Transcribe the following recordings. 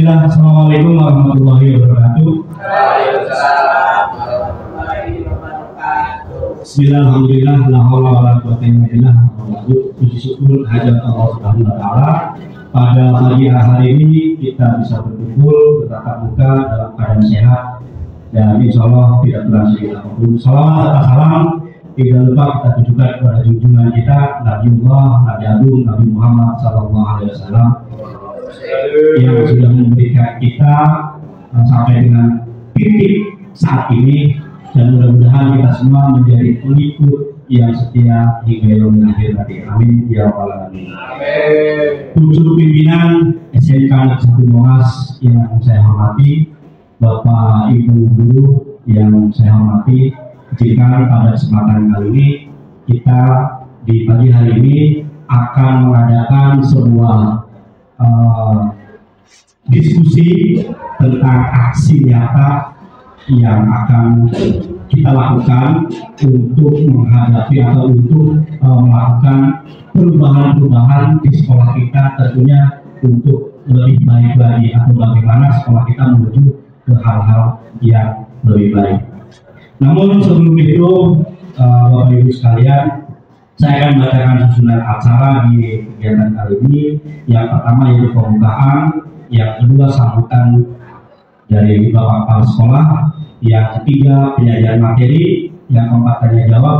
Bismillah, Assalamualaikum warahmatullahi wabarakatuh. Bismillah, alhamdulillah, la haula wala quwwata illa billah. Puji syukur hajat Allah Subhanahu wa taala. Pada pagi hari ini kita bisa berkumpul bertatap muka dalam keadaan sehat dan insya Allah tidak terasa apapun. Salawat serta salam tidak lupa kita tujukan kepada junjungan kita Nabiullah, Nabi Agung, Nabi Muhammad Sallallahu Alaihi Wasallam yang sudah memberikan kita sampai dengan titik saat ini, dan mudah-mudahan kita semua menjadi pengikut yang setia hingga yaumil akhir nanti. Amin ya rabbal alamin. Pucuk pimpinan SMK Negeri 1 Monas yang saya hormati, Bapak Ibu guru yang saya hormati, jika pada kesempatan kali ini kita di pagi hari ini akan mengadakan sebuah diskusi tentang aksi nyata yang akan kita lakukan untuk menghadapi atau untuk melakukan perubahan-perubahan di sekolah kita, tentunya untuk lebih baik lagi atau bagaimana sekolah kita menuju ke hal-hal yang lebih baik. Namun sebelum itu, Bapak Ibu sekalian, saya akan membacakan susunan acara di kegiatan kali ini. Yang pertama yaitu pembukaan, yang kedua sambutan dari Bapak Kepala Sekolah, yang ketiga penyajian materi, yang keempat tanya jawab,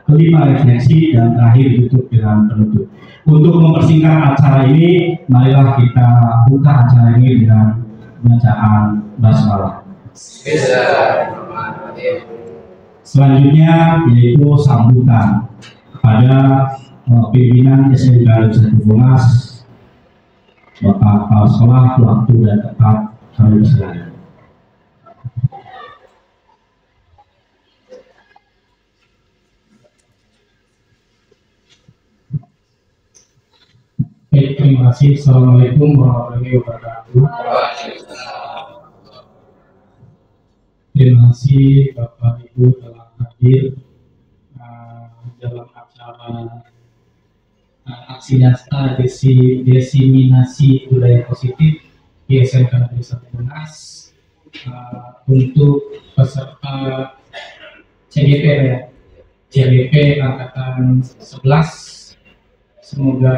kelima refleksi, dan terakhir ditutup dengan penutup. Untuk mempersingkat acara ini, marilah kita buka acara ini dengan bacaan basmalah. Selanjutnya yaitu sambutan kepada pimpinan SMK Negeri 1 Monas, Bapak Kepala Sekolah, waktu dan tempat kami persilakan. Baik, terima kasih. Assalamualaikum warahmatullahi wabarakatuh. Terima kasih Bapak Ibu telah hadir dalam acara aksi nyata diseminasi budaya positif di SMK Negeri 1 Monas untuk peserta CGP ya, CGP angkatan 11. Semoga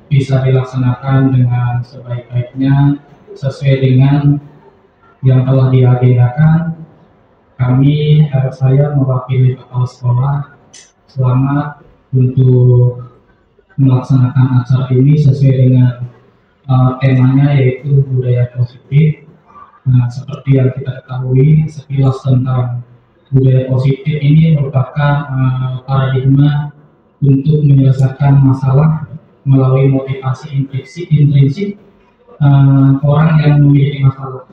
bisa dilaksanakan dengan sebaik-baiknya sesuai dengan yang telah diagendakan. Saya mewakili kepala sekolah selamat untuk melaksanakan acara ini sesuai dengan temanya yaitu budaya positif. Nah, seperti yang kita ketahui sekilas tentang budaya positif ini merupakan paradigma untuk menyelesaikan masalah melalui motivasi intrinsik orang yang memiliki masalah.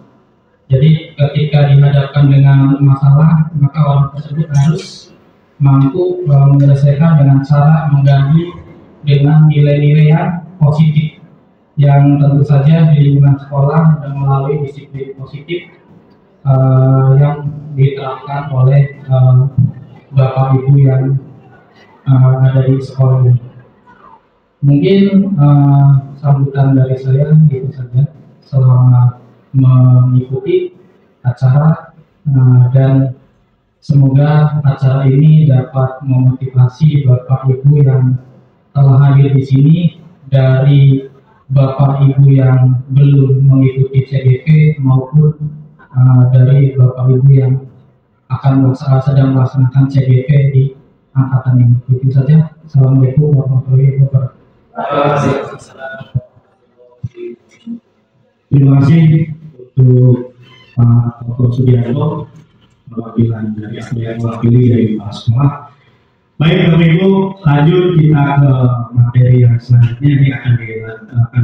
Jadi ketika dihadapkan dengan masalah, maka orang tersebut harus mampu menyelesaikan dengan cara mengganti dengan nilai-nilai yang positif, yang tentu saja di lingkungan sekolah dan melalui disiplin positif yang diterapkan oleh Bapak Ibu yang ada di sekolah ini. Mungkin sambutan dari saya itu saja. Selamat mengikuti acara dan semoga acara ini dapat memotivasi Bapak Ibu yang telah hadir di sini, dari Bapak Ibu yang belum mengikuti CGP maupun dari Bapak Ibu yang akan sedang melaksanakan CGP di angkatan ini. Itu saja. Assalamualaikum warahmatullahi wabarakatuh. Terima kasih untuk Pak Dr. Sudiarto, perwakilan dari mewakili dari kepala sekolah. Baik Bapak Ibu, lanjut kita ke materi yang selanjutnya. Ini akan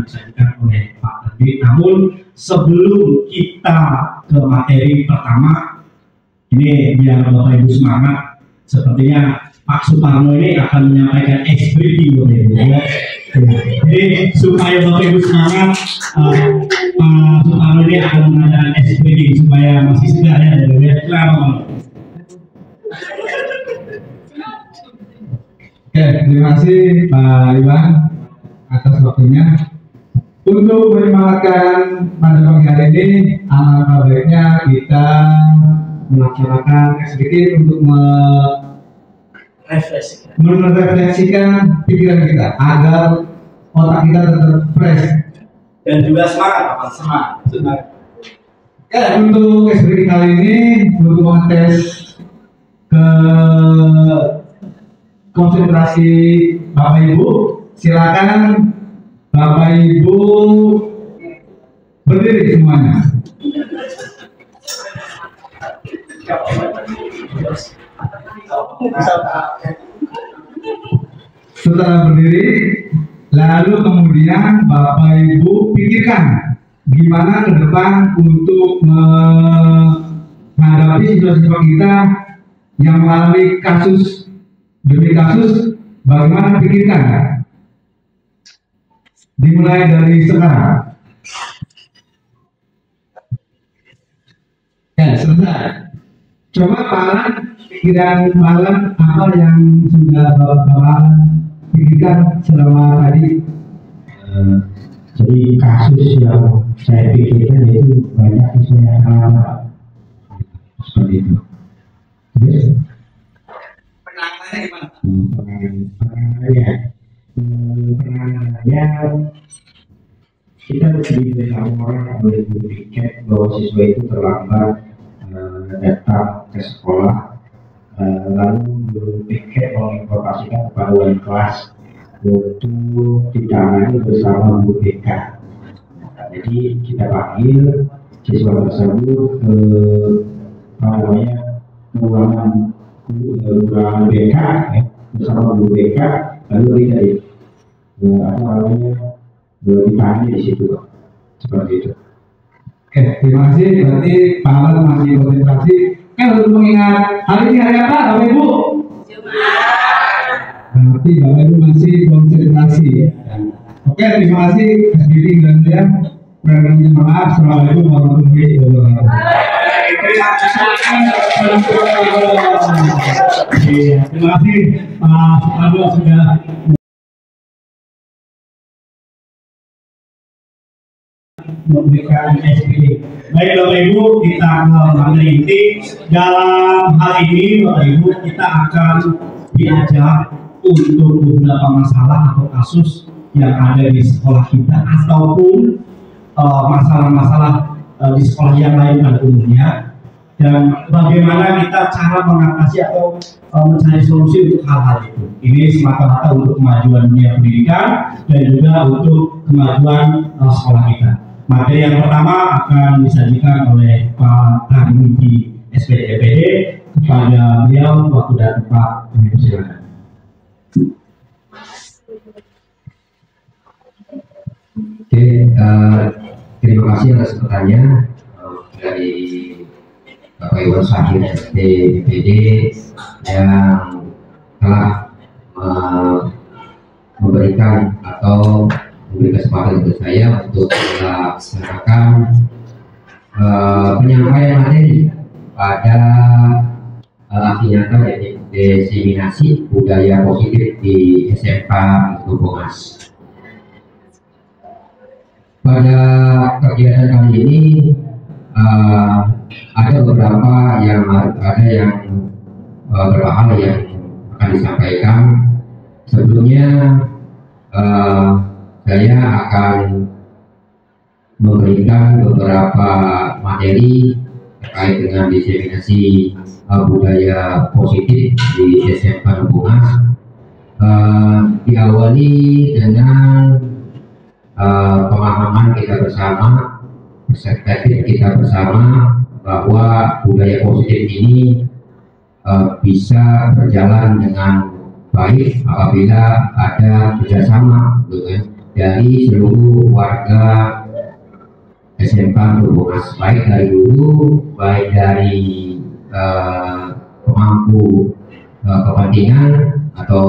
disampaikan oleh Pak Tadi. Namun sebelum kita ke materi pertama, ini biar Bapak Ibu semangat, sepertinya Pak Suparno ini akan menyampaikan briefing Bapak Ibu. Jadi supaya Bapak Ibu semangat, Pak Suparno ini akan mengadakan briefing supaya masih segar ya. Oke, terima kasih Pak Iwan atas waktunya. Untuk menyemangatan pada pagi hari ini, alangkah baiknya kita melaksanakan sedikit untuk merefleksikan pikiran kita agar otak kita tetap fresh dan juga semangat. Ya, untuk ekspresi kali ini untuk mengetes ke konsentrasi Bapak Ibu, silakan Bapak Ibu berdiri semuanya. Setelah berdiri, lalu kemudian Bapak Ibu pikirkan gimana ke depan untuk menghadapi siswa-siswa kita yang mengalami kasus demi kasus, bagaimana pikirkan? Dimulai dari sekarang. Ya, selesai. Coba Pak pikiran malam apa yang sudah Bapak pikirkan selama tadi? Jadi kasus yang saya pikirkan itu banyak siswa yang kalah seperti itu. Terus Penanganannya gimana? Penanganannya kita diberitahu orang oleh guru piket bahwa siswa itu terlambat datang ke sekolah, lalu guru piket menginformasikan kepada wali kelas untuk ditangani bersama guru BK. Jadi kita panggil siswa tersebut ke ruangan BK bersama guru BK, lalu kita ditangani di situ, seperti itu. Oke, terima kasih. Berarti Pak Alan masih konsentrasi. Untuk mengingat hari ini hari apa, Bapak Ibu? Jumat. Berarti Bapak Ibu masih konsentrasi. Oke, terima kasih. SBD dan saya. Kurang maaf. Assalamualaikum warahmatullahi wabarakatuh. Terima kasih Pak Supardo sudah memberikan SPD. Baik Bapak Ibu, kita mengambil inti dalam hal ini. Bapak Ibu, kita akan diajak untuk beberapa masalah atau kasus yang ada di sekolah kita ataupun masalah-masalah di sekolah yang lain pada umumnya, dan bagaimana kita cara mengatasi atau mencari solusi untuk hal-hal itu. Ini semata-mata untuk kemajuan dunia pendidikan dan juga untuk kemajuan sekolah kita. Materi yang pertama akan disajikan oleh Pak Tarmiji SPD DPD. Kepada beliau waktu dan tempat kami persilakan. Oke, terima kasih atas pertanyaan dari Bapak Iwan Syahir SD DPD yang telah memberikan atau memberi kesempatan untuk saya untuk melaksanakan penyampaian materi pada aksi nyata yaitu diseminasi budaya positif di SMK Lubongas. Pada kegiatan kali ini ada beberapa beberapa hal yang akan disampaikan. Sebelumnya saya akan memberikan beberapa materi terkait dengan diseminasi budaya positif di SMK Lubongas. Diawali dengan pemahaman kita bersama, perspektif kita bersama bahwa budaya positif ini bisa berjalan dengan baik apabila ada kerjasama dari seluruh warga SMK Lubongas, baik dari guru, baik dari pemangku kepentingan atau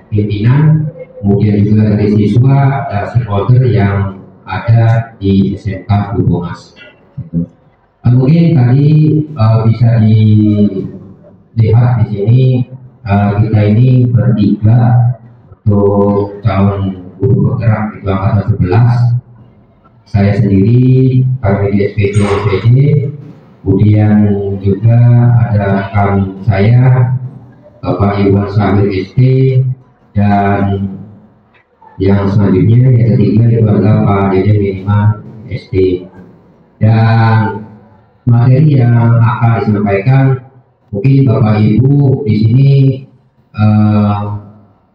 pimpinan, kemudian juga dari siswa dan stakeholder yang ada di SMK Lubongas. Mungkin tadi bisa dilihat di sini kita ini bertiga untuk calon guru bergerak itu angkatan 11. saya sendiri, kami di SPD SPD, kemudian juga ada rekan saya Bapak Iwan Sabir SD, dan yang selanjutnya yang ketiga itu adalah Pak Dede Miniman SD. Dan materi yang akan disampaikan mungkin Bapak Ibu di sini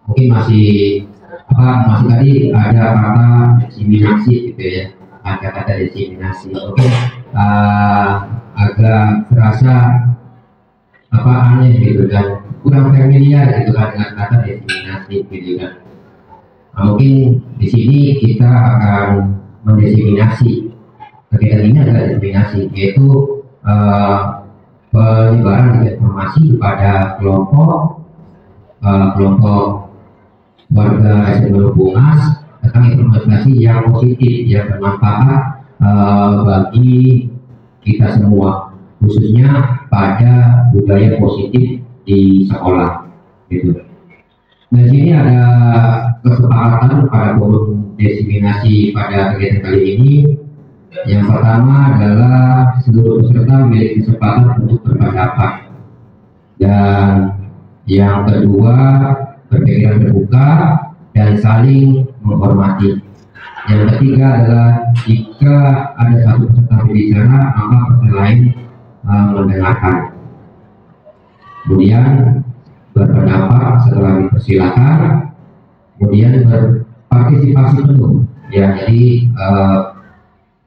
mungkin masih tadi ada kata diseminasi gitu ya, ada kata diseminasi, mungkin agak terasa aneh gitu kan, kurang familiar gitu kan dengan kata diseminasi gitu kan. Mungkin di sini kita akan mendiseminasi, kegiatan ini adalah diseminasi, yaitu penyebaran informasi kepada kelompok warga SMA Bungas tentang informasi yang positif, yang bermanfaat bagi kita semua, khususnya pada budaya positif di sekolah gitu. Nah, sini ada kesepakatan pada forum diseminasi pada kegiatan kali ini. Yang pertama adalah seluruh peserta memiliki kesempatan untuk berpendapat, dan yang kedua berpikiran terbuka dan saling menghormati. Yang ketiga adalah jika ada satu peserta berbicara, maka peserta lain mendengarkan. Kemudian berpendapat setelah dipersilakan, kemudian berpartisipasi penuh. Ya, jadi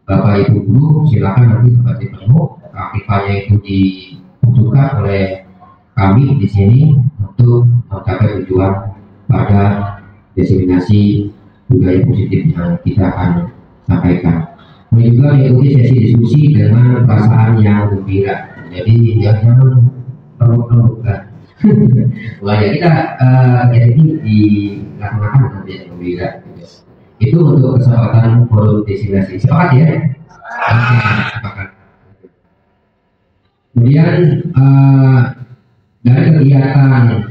Bapak Ibu guru silakan nanti berpartisipasi penuh. Aktivitasnya itu dibutuhkan oleh kami di sini untuk mencapai tujuan pada diseminasi budaya positif yang kita akan sampaikan. Kemudian juga diikuti sesi diskusi dengan perasaan yang gembira. Jadi jangan perlu kan. Wah, ya kita jadi dilaksanakan dengan yang gembira. Itu untuk kesempatan forum diseminasi. Sepakat ya? Sepakat. Kemudian dari kegiatan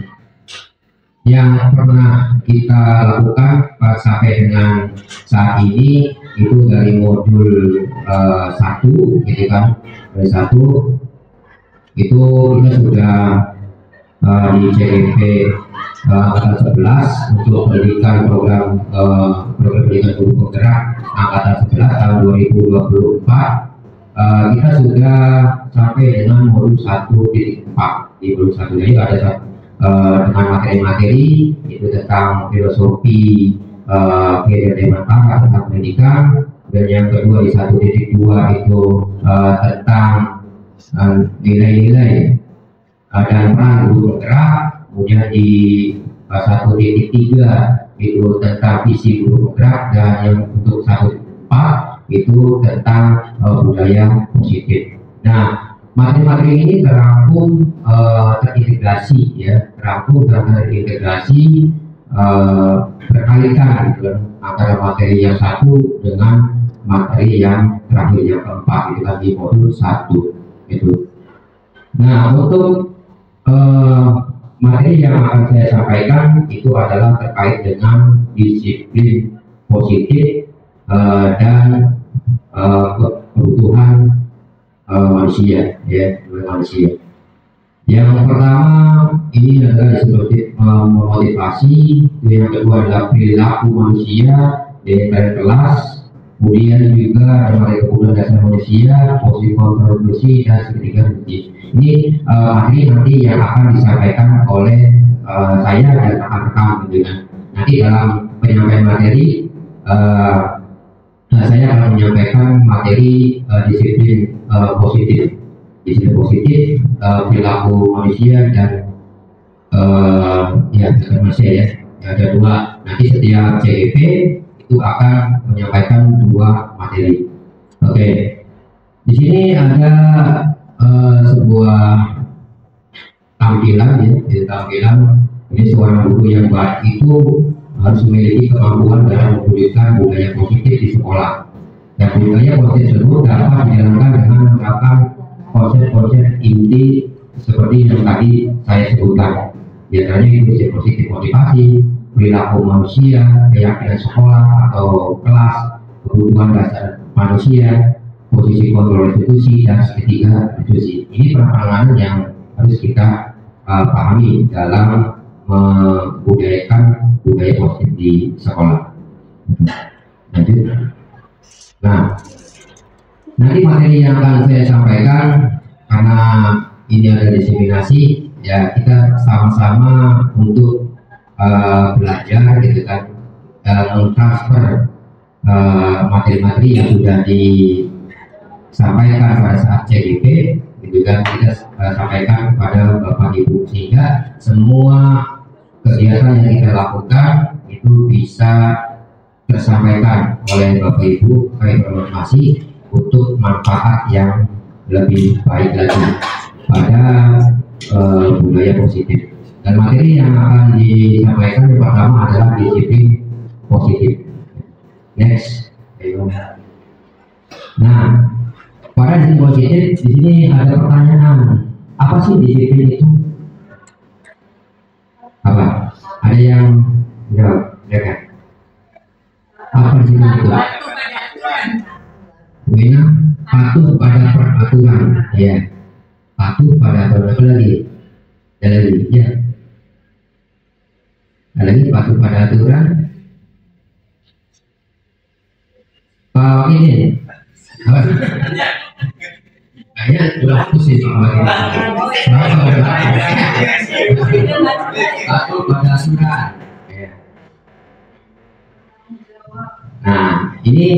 yang pernah kita lakukan sampai dengan saat ini itu dari modul 1 gitu kan, dari 1 itu kita sudah di CGP angkatan 11 untuk pendidikan program pendidikan guru penggerak angkatan 11 tahun 2024. Kita sudah sampai dengan modul 1.4 di modul 1. Jadi ada dengan materi-materi itu tentang filosofi Mata tentang pendidikan, dan yang kedua di 1.2 itu tentang nilai-nilai dan peran guru penggerak. Kemudian di 1.3 itu tentang visi guru penggerak, dan yang untuk 1.4 itu tentang budaya positif. Nah, materi-materi ini terangkum terintegrasi ya, terangkum dan terintegrasi berkaitan gitu, antara materi yang satu dengan materi yang terakhir yang keempat itu kan di modul 1 itu. Nah, untuk materi yang akan saya sampaikan itu adalah terkait dengan disiplin positif dan kebutuhan manusia ya, manusia. Yang pertama ini adalah disebut memotivasi, yang kedua adalah perilaku manusia dari kelas, kemudian juga ada kebutuhan dasar manusia, posisi kontribusi, dan ketiga fungsi. Ini materi nanti yang akan disampaikan oleh saya dan rekan-rekan gitu. Nanti dalam penyampaian materi saya akan menyampaikan materi disiplin positif, perilaku manusia dan manusia ya. Ada dua, nanti setiap CEP itu akan menyampaikan 2 materi. Oke, di sini ada sebuah tampilan ya, tampilan ini seorang guru yang baik itu harus memiliki kemampuan dalam mewujudkan budaya positif di sekolah. Dan budaya positif tersebut dapat dijalankan dengan menerapkan konsep-konsep inti seperti yang tadi saya sebutkan. Biasanya itu positif motivasi, perilaku manusia, keyakinan sekolah atau kelas, kebutuhan dasar manusia, posisi kontrol institusi, dan segitiga institusi. Ini penanganan yang harus kita pahami dalam membudayakan budaya positif di sekolah. Lanjut. Nah, nanti materi yang akan saya sampaikan, karena ini ada diseminasi, ya kita sama-sama untuk belajar gitu kan, mentransfer materi-materi yang sudah disampaikan pada saat CGP, gitu kan, kita sampaikan kepada Bapak Ibu, sehingga semua kegiatan yang kita lakukan itu bisa tersampaikan oleh Bapak Ibu sebagai informasi untuk manfaat yang lebih baik lagi pada budaya positif. Dan materi yang akan disampaikan yang pertama adalah disiplin positif. Next. Nah, pada disiplin positif di sini ada pertanyaan, apa sih disiplin itu? Apa? Ada yang jawab? Ya kan? Apa disiplin itu? Wena patuh pada peraturan, ya. Patuh pada aturan. Apa lagi? Ada lagi, ya. Ada lagi, patuh pada aturan. Pak ini, apa? Kayaknya sudah pusing Pak Wakil. Patuh pada aturan. Nah, ini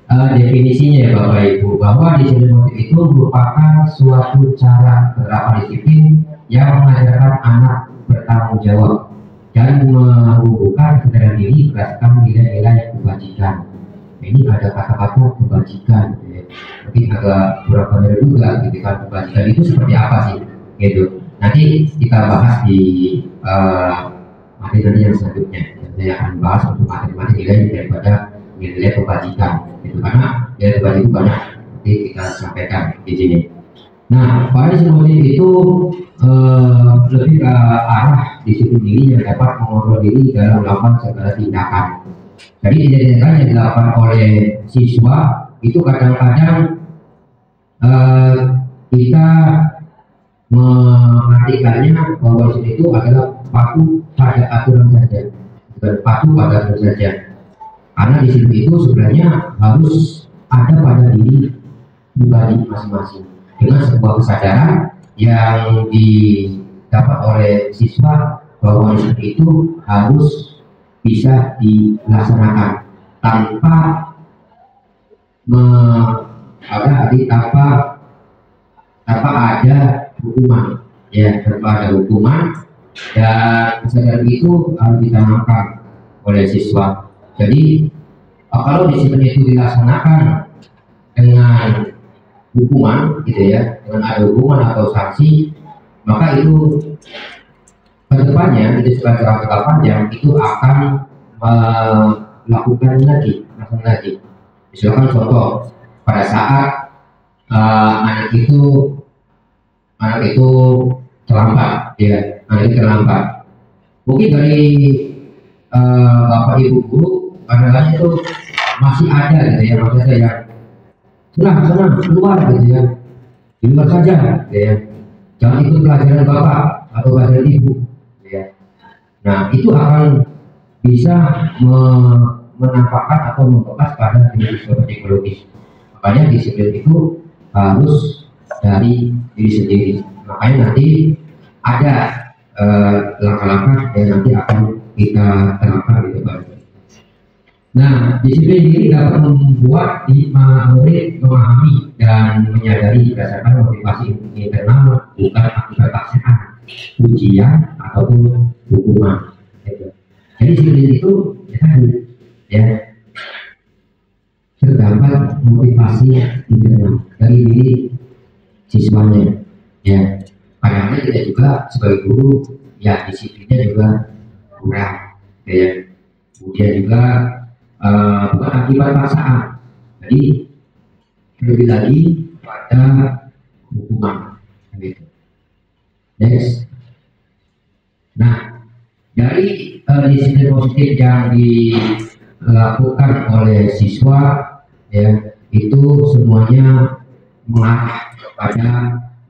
definisinya ya Bapak Ibu, bahwa disiplin positif itu merupakan suatu cara penerapan disiplin yang mengajarkan anak bertanggung jawab dan menumbuhkan kesadaran diri berdasarkan nilai-nilai kebajikan. Ini ada kata-kata kebajikan, ya. Mungkin agak kurang benar juga, gitu kan, kebajikan itu seperti apa sih, gitu. Nanti kita bahas di materi yang selanjutnya. Saya akan bahas untuk materi-materi nilai daripada nilai kebajikan, gitu, karena nilai kebajikan itu banyak, nanti kita sampaikan di sini. Nah, pada disiplin itu lebih ke arah disiplin diri yang dapat mengontrol diri dalam melakukan segala tindakan. Jadi tindakan yang dilakukan oleh siswa itu kadang-kadang kita mengartikannya bahwa disiplin itu adalah patuh pada aturan saja, bukan patuh pada aturan saja. Karena disiplin itu sebenarnya harus ada pada diri pribadi masing-masing, dengan sebuah kesadaran yang didapat oleh siswa bahwa disiplin itu harus bisa dilaksanakan tanpa tanpa ada hukuman, ya, tanpa ada hukuman, dan kesadaran itu harus ditanamkan oleh siswa. Jadi kalau disiplin itu dilaksanakan dengan hukuman, gitu ya, dengan ada hukuman atau sanksi, maka itu kedepannya itu sebagai jangka panjang itu akan melakukan lagi. Misalkan contoh, pada saat anak itu terlambat, ya, anak itu terlambat, mungkin dari Bapak Ibu guru kadang-kadang itu masih ada, gitu ya, maksudnya yang sana keluar, gitu ya, di luar saja, gitu ya, jangan ikut pelajaran Bapak atau pelajaran Ibu, gitu ya. Nah, itu akan bisa menampakkan atau membekas pada diri psikologis. Makanya disiplin itu harus dari diri sendiri. Makanya nanti ada langkah-langkah yang nanti akan kita terapkan, gitu Pak. Nah, disiplin diri dapat membuat murid memahami dan menyadari berdasarkan motivasi internal, bukan akibat paksaan, ujian ataupun hukuman. Jadi disiplin itu ya terdapat motivasi internal dari diri siswanya. Ya, kadang-kadang kita juga sebagai guru, ya, disiplinnya juga kurang, ya. Kemudian juga bukan akibat paksaan, jadi lebih lagi pada hukuman, gitu. Next. Nah, dari disiplin positif yang dilakukan oleh siswa, ya, itu semuanya mengarah kepada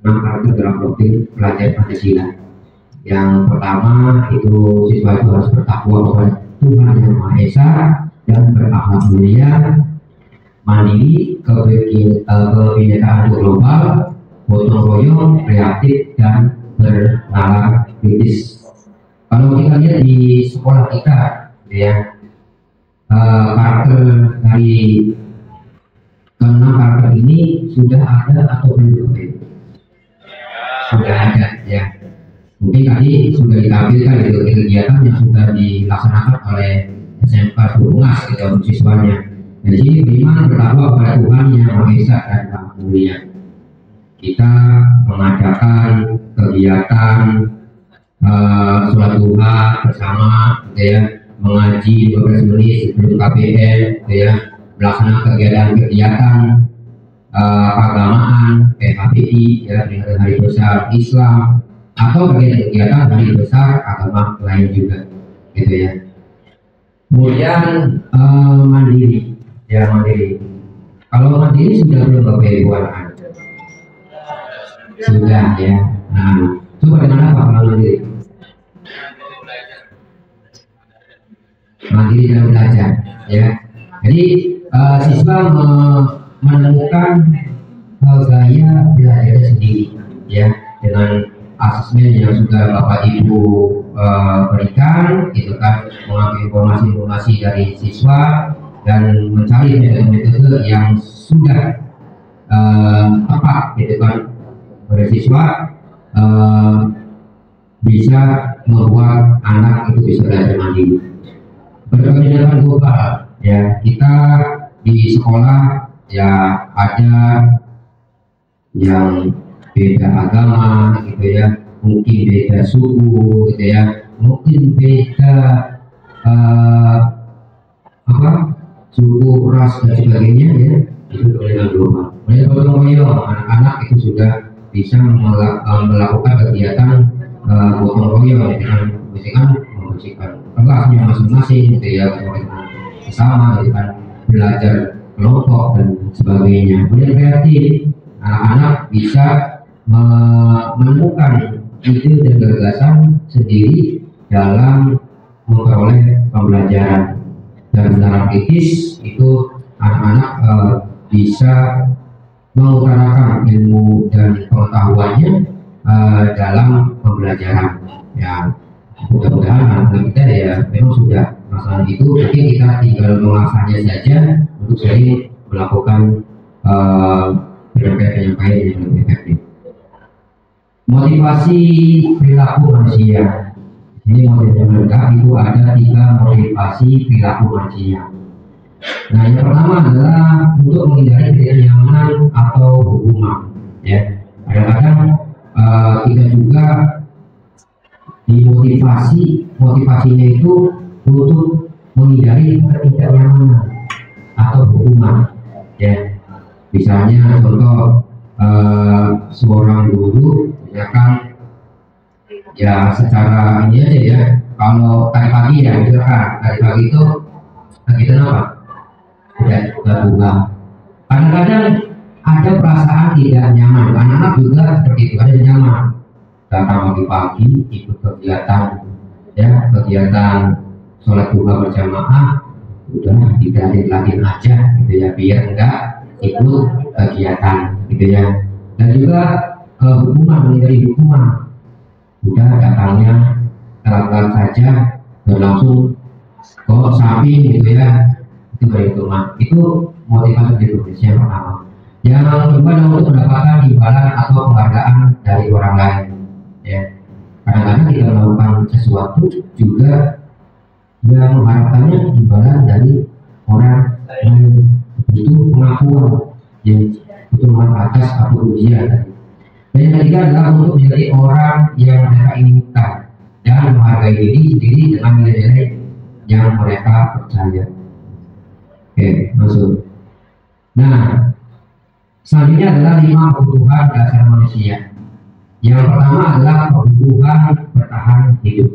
6 karakter dalam profil pelajar Pancasila. Yang pertama itu siswa itu harus bertakwa kepada Tuhan Yang Maha Esa dan berakhlak mulia, mandiri, kebinekaan global, gotong royong, kreatif, dan bernalar kritis. Kalau kita lihat di sekolah kita, ya, karakter dari ke-6 karakter ini sudah ada atau belum? Sudah ada, ya. Mungkin tadi sudah ditampilkan di kegiatan yang sudah dilaksanakan oleh SMK Surungas gitu untuk siswanya. Di sini beriman bertakwa kepada Tuhan Yang Maha Esa dan Maha Mulia. Kita mengadakan kegiatan sholat duha bersama, gitu ya, mengaji 12 menit sebelum KPM, gitu ya, melaksanakan kegiatan-kegiatan keagamaan, PHBI, ya, peringatan Hari Besar Islam, atau kegiatan Hari Besar agama lain juga, gitu ya. Kemudian mandiri, ya, mandiri. Kalau mandiri sudah belum Bapak Ibu anak-anak? Sudah, ya. Nah, coba dengan apa kalau mandiri? Mandiri dan belajar, ya. Jadi siswa menemukan gaya belajarnya sendiri, ya, dengan asesmen yang sudah Bapak Ibu berikan, itu kan, mengambil informasi-informasi dari siswa dan mencari metode-metode yang sudah tepat, gitu kan, pada siswa bisa membuat anak itu bisa belajar mandiri. Berkegiatan global, ya, kita di sekolah ya ada yang beda agama, gitu ya, mungkin beda suku, gitu ya, mungkin beda suku, ras dan sebagainya, ya, itu kegiatan global. Oleh gotong royong, anak-anak itu sudah bisa melakukan kegiatan gotong royong dengan membersihkan kelasnya masing-masing, gitu ya, bersama, gitu kan, belajar kelompok dan sebagainya. Kemudian kreatif, anak-anak bisa menemukan ide dan gagasan sendiri dalam memperoleh pembelajaran. Dan secara kritis itu anak-anak bisa mengutarakan ilmu dan pengetahuannya dalam pembelajaran. Ya, mudah-mudahan anak-anak kita ya memang sudah masalah itu, mungkin kita tinggal mengasahnya saja untuk sering melakukan penyampaian yang lebih efektif. Motivasi perilaku manusia. Ini model lengkap itu ada 3 motivasi perilaku manusia. Nah, yang pertama adalah untuk menghindari ketidaknyamanan atau hukuman. Ya, kadang-kadang kita juga motivasinya itu untuk menghindari ketidaknyamanan atau hukuman. Ya, misalnya contoh seorang guru, misalkan ya secara ini aja ya, kalau tadi pagi ya, misalkan tadi pagi itu kegiatan apa? Tidak bunga. Kadang-kadang ada perasaan tidak nyaman, anak-anak juga seperti itu, ada nyaman datang pagi-pagi ikut kegiatan, ya, kegiatan sholat duha berjamaah, udah diganti-ganti aja, gitu ya, biar enggak ikut kegiatan, gitu ya. Dan juga hukuman, menghindari hukuman, udah datangnya telat-telat saja dan langsung kok samping, gitu ya, itu berhitungan. Itu motivasi berikutnya yang pertama. Yang kedua adalah untuk mendapatkan imbalan atau penghargaan dari orang lain, ya. Kadang-kadang kita melakukan sesuatu juga yang mengharapkannya imbalan dari orang lain, itu pengakuan, ya, pertemuan atas atau ujian. Dan yang ketiga adalah untuk menjadi orang yang mereka inginkan dan menghargai diri sendiri dengan nilai-nilai yang mereka percaya. Oke, masuk. Nah, selanjutnya adalah 5 kebutuhan dasar manusia. Yang pertama adalah kebutuhan bertahan hidup.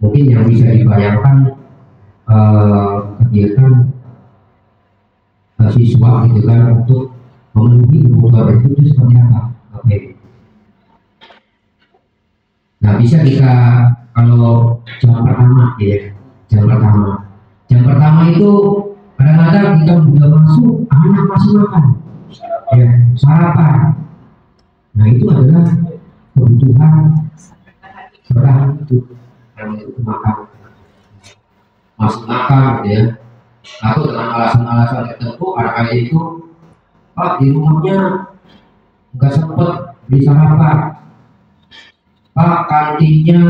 Mungkin yang bisa dibayangkan kegiatan siswa gitu kan untuk memenuhi kebutuhan itu seperti apa? Oke. Nah, bisa kita kalau jam pertama ya, jam pertama itu kadang-kadang kita udah masuk, anak masih makan, ya sarapan. Nah, itu adalah kebutuhan bertahan itu, yang itu makan, masih makan, gitu ya. Atau dengan alasan-alasan tertentu, anak-anak itu, Pak di rumahnya nggak sempet beli sarapan, Pak kantinnya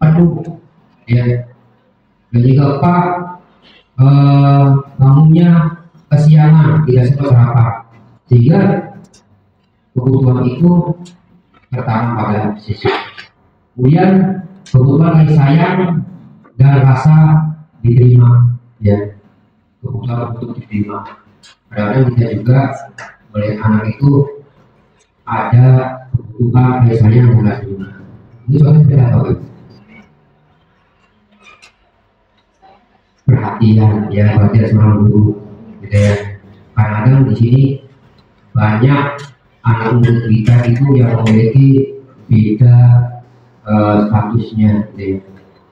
penuh, ya. Dan juga Pak bangunnya kesiangan, tidak sempat sarapan, sehingga kebutuhan itu tertanam pada siswa. Kemudian kebutuhan kasih sayang dan rasa diterima, ya, kebutuhan untuk diterima. Kadang-kadang kita juga melihat anak itu ada kebutuhan kasih sayang dan rasa diterima. Ini soalnya kita tahu perhatian, ya, perhatian sama guru, gitu ya. Kadang-kadang di sini banyak anak murid kita itu yang memiliki beda statusnya, gitu ya.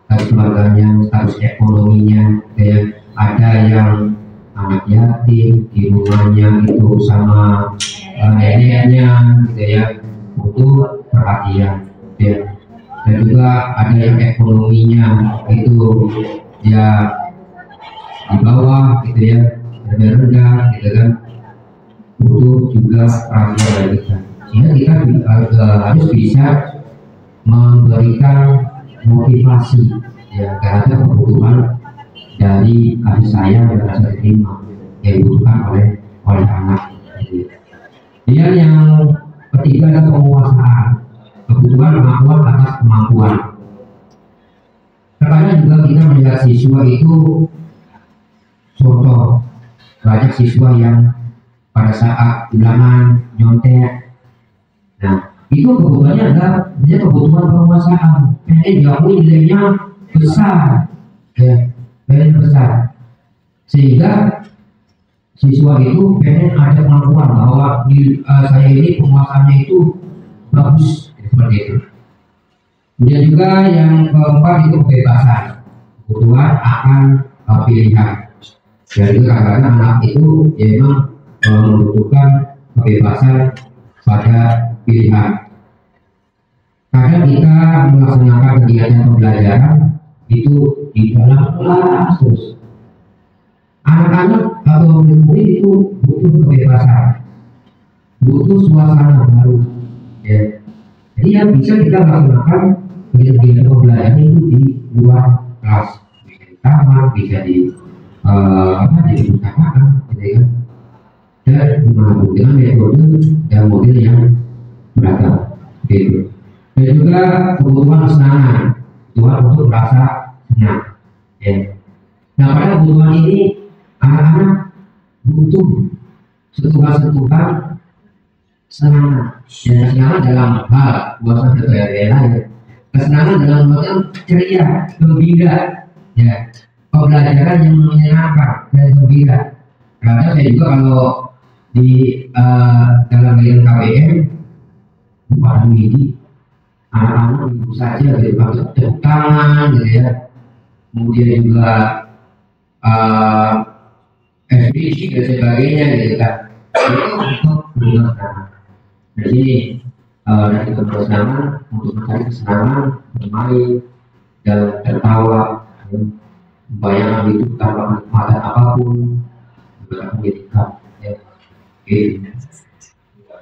Status keluarganya, status ekonominya, gitu ya. Ada yang anak yatim di rumahnya itu sama neneknya, gitu ya, butuh perhatian, gitu ya. Dan juga ada yang ekonominya itu ya di bawah, gitu ya, lebih rendah, gitu kan, butuh juga perhatian dari kita. Sehingga kita harus bisa memberikan motivasi, ya, terhadap kebutuhan dari kasih sayang dan rasa terima yang dibutuhkan oleh anak. Gitu. Kemudian yang ketiga adalah penguasaan, kebutuhan kemampuan atas kemampuan. Terkadang juga kita melihat siswa itu contoh, banyak siswa yang pada saat ulangan nyontek. Nah, itu kebutuhannya adalah dia kebutuhan penguasaan, pengen diakui nilainya besar, ya, pengen besar, sehingga siswa itu pengen ada kemampuan bahwa saya ini penguasaannya itu bagus, seperti itu. Kemudian juga yang keempat itu kebebasan, kebutuhan akan pilihan. Jadi kadang-kadang anak itu ya memang membutuhkan kebebasan pada pilihan. Kadang kita melaksanakan kegiatan pembelajaran itu di dalam kelas terus. Anak-anak atau murid itu butuh kebebasan, butuh suasana baru, ya. Jadi yang bisa kita laksanakan kegiatan pembelajaran itu di luar kelas, bisa di taman, bisa di di perpustakaan, gitu kan, dan dimanapun dengan metode dan model yang beragam, gitu. Dan juga kebutuhan kesenangan, kebutuhan untuk merasa senang, ya. Nah, pada kebutuhan ini anak-anak butuh sentuhan-sentuhan kesenangan, ya, kesenangan dalam hal buatan daerah, ya. Kesenangan dalam hal ceria, gembira, ya. Pembelajaran yang menyenangkan dan gembira. Karena saya juga kalau di dalam bagian KBM pada midi anak-anak ibu saja gitu, tepuk tangan, gitu ya. Kemudian juga SPC dan sebagainya, gitu kan. Itu untuk kesenangan. Di sini dari kesenangan untuk mencari kesenangan, bermain dan tertawa. Bayangan itu tanpa kenikmatan apapun juga menyedihkan, ya.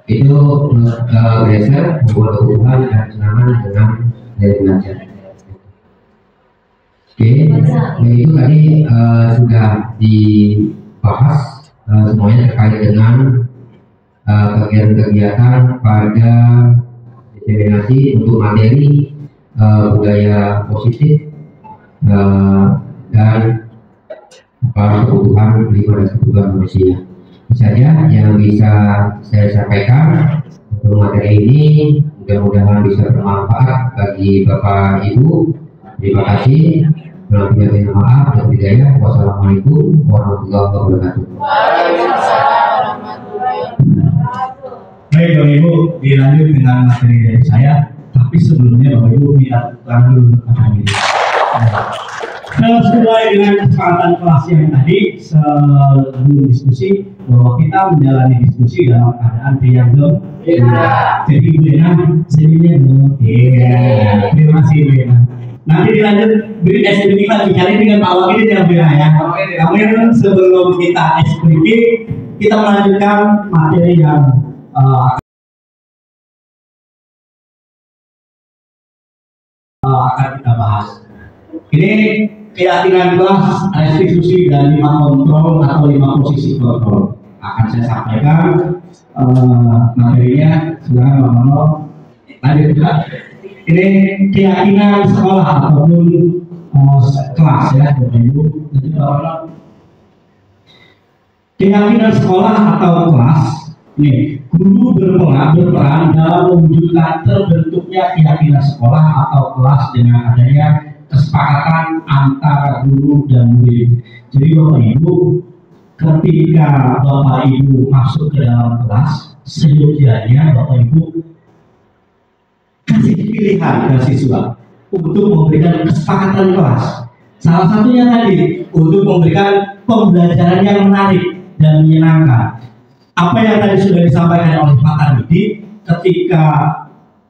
Itu belajar membuat kebutuhan dan kesenangan dengan dari belajar. Oke, nah itu tadi sudah dibahas semuanya terkait dengan kegiatan-kegiatan pada diseminasi untuk materi budaya positif dan kebutuhan lingkungan dan kebutuhan manusia. Itu saja yang bisa saya sampaikan untuk materi ini. Mudah-mudahan bisa bermanfaat bagi Bapak Ibu. Terima kasih. Kurang lebihnya maaf dan hidayah. Wassalamualaikum warahmatullahi wabarakatuh. Baik Bapak Ibu, dilanjut dengan materi dari saya. Tapi sebelumnya Bapak Ibu minta keterangan dulu kepada diri. Sesuai dengan kesepakatan kelas yang tadi sebelum diskusi bahwa kita menjalani diskusi dalam keadaan riang gembira. Jadi Bena, seninya dong. Iya, terima kasih Bena. Nanti dilanjut beri SPP kita bicara dengan Pak Wakil yang Bena ya. Namun sebelum kita SPP, kita melanjutkan materi yang akan kita bahas. Ini keyakinan kelas restitusi dan 5 kontrol atau 5 posisi kontrol. Akan saya sampaikan materinya. Silakan Pak Mono. Lanjut juga. Ini keyakinan sekolah ataupun kelas ya Bapak Ibu. Jadi Pak Mono. Keyakinan sekolah atau kelas. Nih, guru berperan dalam mewujudkan terbentuknya keyakinan sekolah atau kelas dengan adanya kesepakatan antara guru dan murid. Jadi Bapak Ibu, ketika Bapak Ibu masuk ke dalam kelas, seyogyanya Bapak Ibu kasih pilihan ke siswa untuk memberikan kesepakatan kelas. Salah satunya tadi untuk memberikan pembelajaran yang menarik dan menyenangkan. Apa yang tadi sudah disampaikan oleh Pak Tarmidi, ketika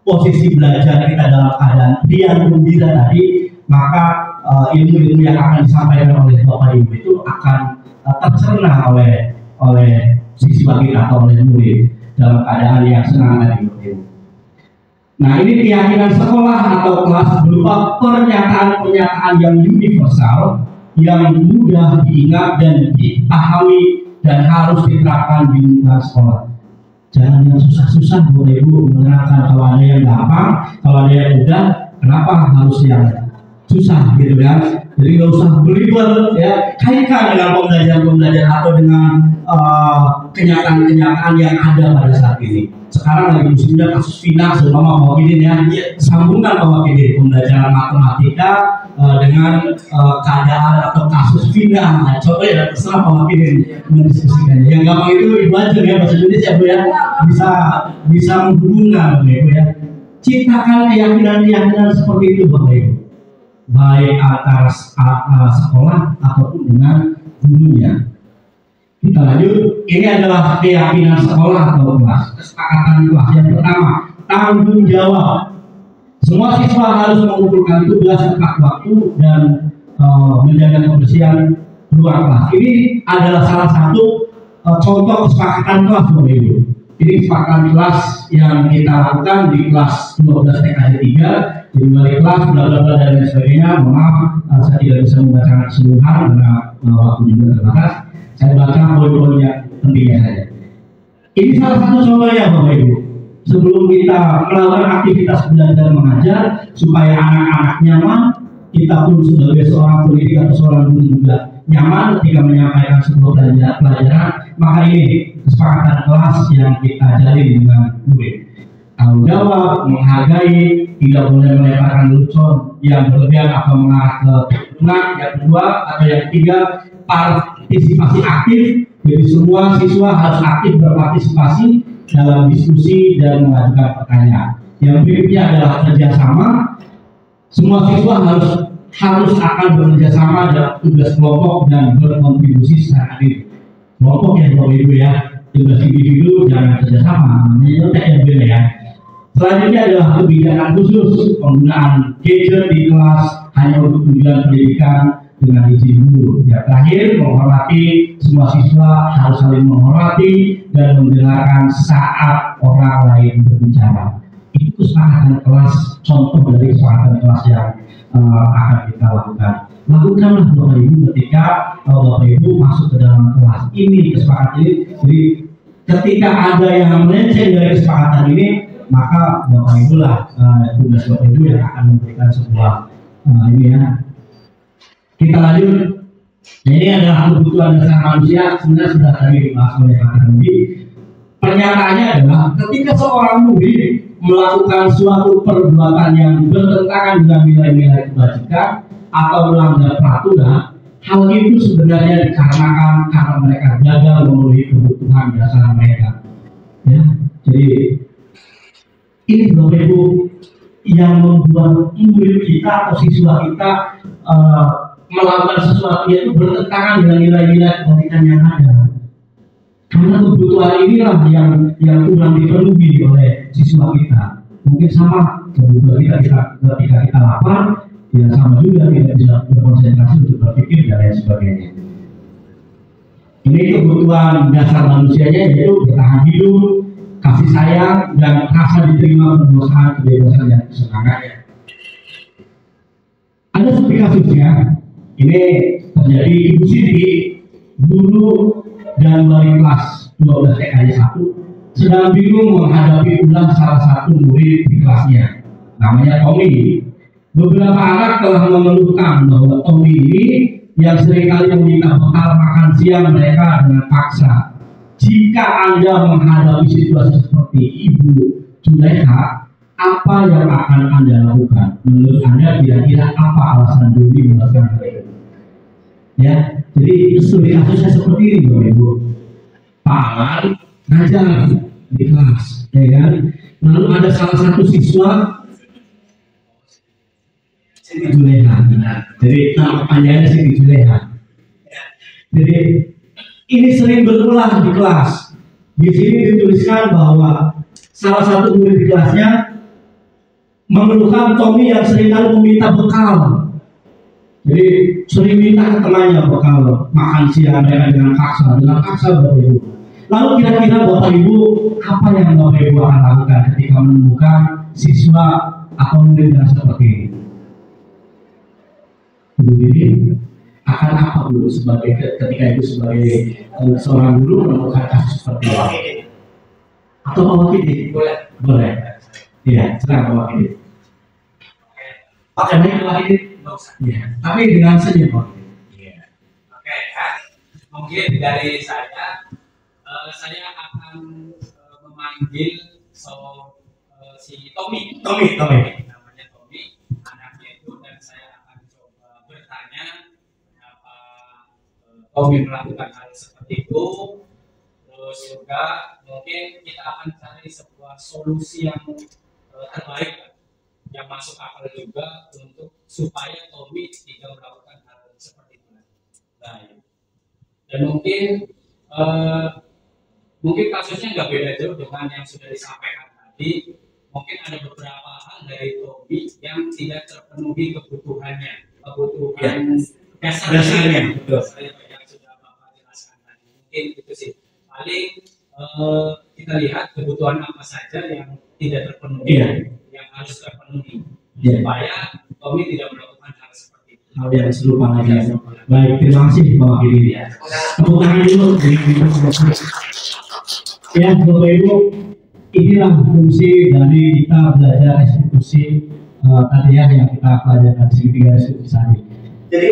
posisi belajar kita dalam keadaan riang gembira tadi, maka ilmu-ilmu yang akan disampaikan oleh Bapak Ibu itu akan tercerna oleh siswa kita atau oleh murid dalam keadaan yang senang tadi Bapak Ibu. Nah, ini keyakinan sekolah atau kelas berupa pernyataan-pernyataan yang universal, yang mudah diingat dan dipahami dan harus diterapkan di lingkungan sekolah. Jangan yang susah-susah Bapak Ibu menerangkan. Kalau ada yang gampang, kalau ada yang mudah, kenapa harus yang susah gitu kan? Jadi nggak usah berlibat ya. Kaitkan dengan pembelajaran atau dengan kenyataan-kenyataan yang ada pada saat ini. Sekarang lagi musimnya kasus final selama Pak Wakilin ya. Sambungkan Pak Wakilin pembelajaran matematika dengan keadaan atau kasus final. Nah, coba ya terserah Pak Wakilin mendiskusikannya. Yang gampang itu Ibu aja ya, bahasa Indonesia Bu ya. Bisa menghubungkan Bapak Ibu ya. Ciptakan keyakinan-keyakinan seperti itu Bapak Ibu. Baik antara sekolah ataupun dengan gurunya. Kita lanjut. Ini adalah keyakinan sekolah atau kelas. Kesepakatan kelas yang pertama, tanggung jawab. Semua siswa harus mengumpulkan tugas tepat waktu dan menjaga kebersihan ruang kelas. Ini adalah salah satu contoh kesepakatan kelas Bapak Ibu. Ini kesepakatan kelas yang kita lakukan di kelas 12 TKJ 3. Di balik kelas, bla bla bla dan lain sebagainya. Mohon maaf, saya tidak bisa membacakan keseluruhan karena waktu juga terbatas. Saya baca poin-poin yang pentingnya saja. Ini salah satu contohnya Bapak Ibu. Sebelum kita melakukan aktivitas belajar mengajar supaya anak-anak nyaman, kita pun sebagai seorang pendidik atau seorang guru juga nyaman ketika menyampaikan sebuah pelajaran. Maka ini kesepakatan kelas yang kita jalin dengan murid. Tanggung jawab, menghargai, tidak boleh melemparkan lelucon yang berlebihan atau mengarah ke tengah. Yang kedua atau yang ketiga, partisipasi aktif. Jadi semua siswa harus aktif berpartisipasi dalam diskusi dan mengajukan pertanyaan. Yang berikutnya adalah kerjasama. Semua siswa harus akan bekerja sama dalam tugas kelompok dan berkontribusi secara adil. Kelompok ya Bapak Ibu ya, tugas individu jangan kerjasama. Namanya TMB ya. Selanjutnya adalah kebijakan khusus, penggunaan gadget di kelas hanya untuk tujuan pendidikan dengan izin guru. Ya, terakhir, menghormati, semua siswa harus saling menghormati dan mendengarkan saat orang lain berbicara. Itu kesepakatan kelas, contoh dari kesepakatan kelas yang akan kita lakukan. Lakukanlah Bapak Ibu ketika Bapak Ibu masuk ke dalam kelas ini, kesepakatan ini. Jadi ketika ada yang melenceng dari kesepakatan ini, maka Bapak Ibu lah tugas Bapak Ibu yang akan memberikan sebuah ini ya. Kita lanjut. Ini adalah kebutuhan dasar manusia. Sebenarnya sudah tadi dibahas oleh Pak Tarmidi. Pernyataannya adalah ketika seorang murid melakukan suatu perbuatan yang bertentangan dengan nilai-nilai kebajikan atau melanggar peraturan, hal itu sebenarnya dikarenakan karena mereka gagal memenuhi kebutuhan dasar mereka. Ya, jadi ini Bapak Ibu yang membuat murid kita atau siswa kita melakukan sesuatu itu bertentangan dengan nilai-nilai kebaikan yang ada. Karena kebutuhan inilah yang kurang dipenuhi oleh siswa kita. Mungkin sama kebutuhan kita ketika kita lapar, ya sama juga tidak bisa berkonsentrasi untuk berpikir dan lain sebagainya. Ini kebutuhan dasar manusianya yaitu bertahan hidup, kasih sayang, dan rasa diterima kebebasan dan kesenangannya. Ada seperti kasusnya, ini terjadi Ibu Siti, guru dan wali kelas 12 TKJ 1 sedang bingung menghadapi ulang salah satu murid di kelasnya, namanya Tommy. Beberapa anak telah mengeluhkan bahwa Tommy ini yang seringkali meminta bekal makan siang mereka dengan paksa. Jika Anda menghadapi situasi seperti Ibu Juleha, apa yang akan Anda lakukan? Menurut Anda kira-kira apa alasan Dodi melakukan hal itu? Ya, jadi studi kasusnya seperti ini, Bapak Ibu. Pak Aman ngajar di kelas, ya kan? Lalu ada salah satu siswa Siti Juleha. Jadi nama panjangnya Siti Juleha. Jadi ini sering berulang di kelas. Di sini dituliskan bahwa salah satu murid di kelasnya mengeluhkan Tommy yang seringkali meminta bekal. Jadi sering minta ke temannya bekal makan siang mereka dengan paksa Bapak Ibu. Lalu kira-kira Bapak Ibu apa yang Bapak Ibu akan lakukan ketika menemukan siswa atau murid yang seperti ini? Ibu Didi akan apa dulu ketika itu sebagai seorang guru menemukan kasus seperti ini? Atau Pak Wakil? Boleh. Iya, silakan Pak Wakil. Pakai mic Pak Wakil? Iya, tapi dengan senyum Pak. Iya. Oke, ya. Mungkin dari saya akan memanggil si Tommy. Namanya Tommy, anaknya itu, dan saya akan coba bertanya kenapa Tommy melakukan hal seperti itu. Terus juga mungkin kita akan cari sebuah solusi yang terbaik, yang masuk akal juga untuk supaya Tommy tidak melakukan hal seperti itu. Baik. Dan mungkin kasusnya nggak beda jauh dengan yang sudah disampaikan tadi. Mungkin ada beberapa hal dari Tommy yang tidak terpenuhi kebutuhan dasarnya. Betul. Yang sudah Bapak jelaskan tadi. Mungkin itu sih. Paling kita lihat kebutuhan apa saja yang tidak terpenuhi, yang harus terpenuhi, supaya Tommy tidak melakukan hal seperti itu. Hal yang serupa lagi. Baik, terima kasih Pak Wakil. Tepuk tangan dulu. Ya, Bapak Ibu, inilah fungsi dari kita belajar restitusi tadi yang kita pelajari segitiga restitusi tadi. Jadi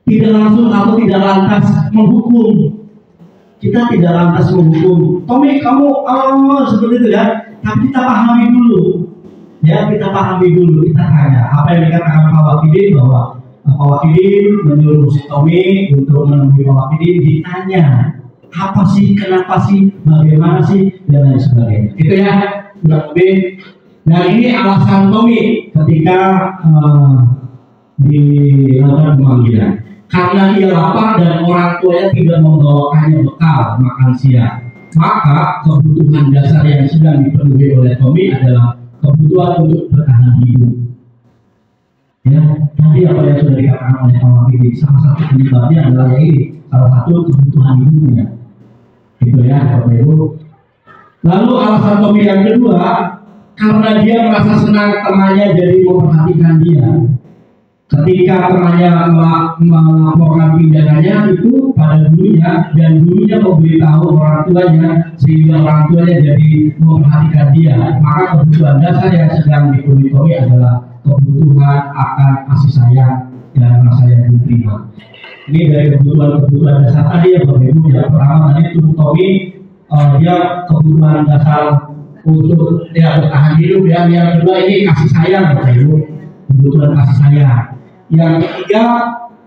tidak langsung atau tidak lantas menghukum. Kita tidak lantas menghukum. Tommy, kamu seperti itu ya. Tapi kita pahami dulu. Ya, kita pahami dulu. Kita tanya apa yang dikatakan Pak Wakil, bahwa Pak Wakil menyuruh si Tommy untuk menemui Pak Wakil, ditanya apa sih, kenapa sih, bagaimana sih, dan lain sebagainya. Itu ya, kurang lebih. Dan ini alasan Tommy ketika dilakukan pemanggilan. Karena dia lapar dan orang tuanya tidak membawakannya bekal makan siang, maka kebutuhan dasar yang sedang dipenuhi oleh Tommy adalah kebutuhan untuk bertahan hidup. Ya, tadi apa yang sudah dikatakan oleh Pak Wakil, salah satu penyebabnya adalah ini, salah satu kebutuhan hidupnya. Itu ya, Bapak Ibu. Lalu alasan Tommy yang kedua, karena dia merasa senang temannya jadi memperhatikan dia. Ketika temannya melaporkan tindakannya itu pada gurunya, dan gurunya memberitahu orang tuanya, sehingga orang tuanya jadi memperhatikan dia, maka kebutuhan dasar yang sedang dipenuhi Tommy adalah kebutuhan akan kasih sayang dan rasa yang diterima. Ini dari kebutuhan dasar tadi ya Bapak Ibu. Yang pertama tadi itu Tommy, dia kebutuhan dasar untuk bertahan hidup ya. Yang kedua ini kasih sayang Bapak Ibu, kebutuhan kasih sayang. Yang ketiga,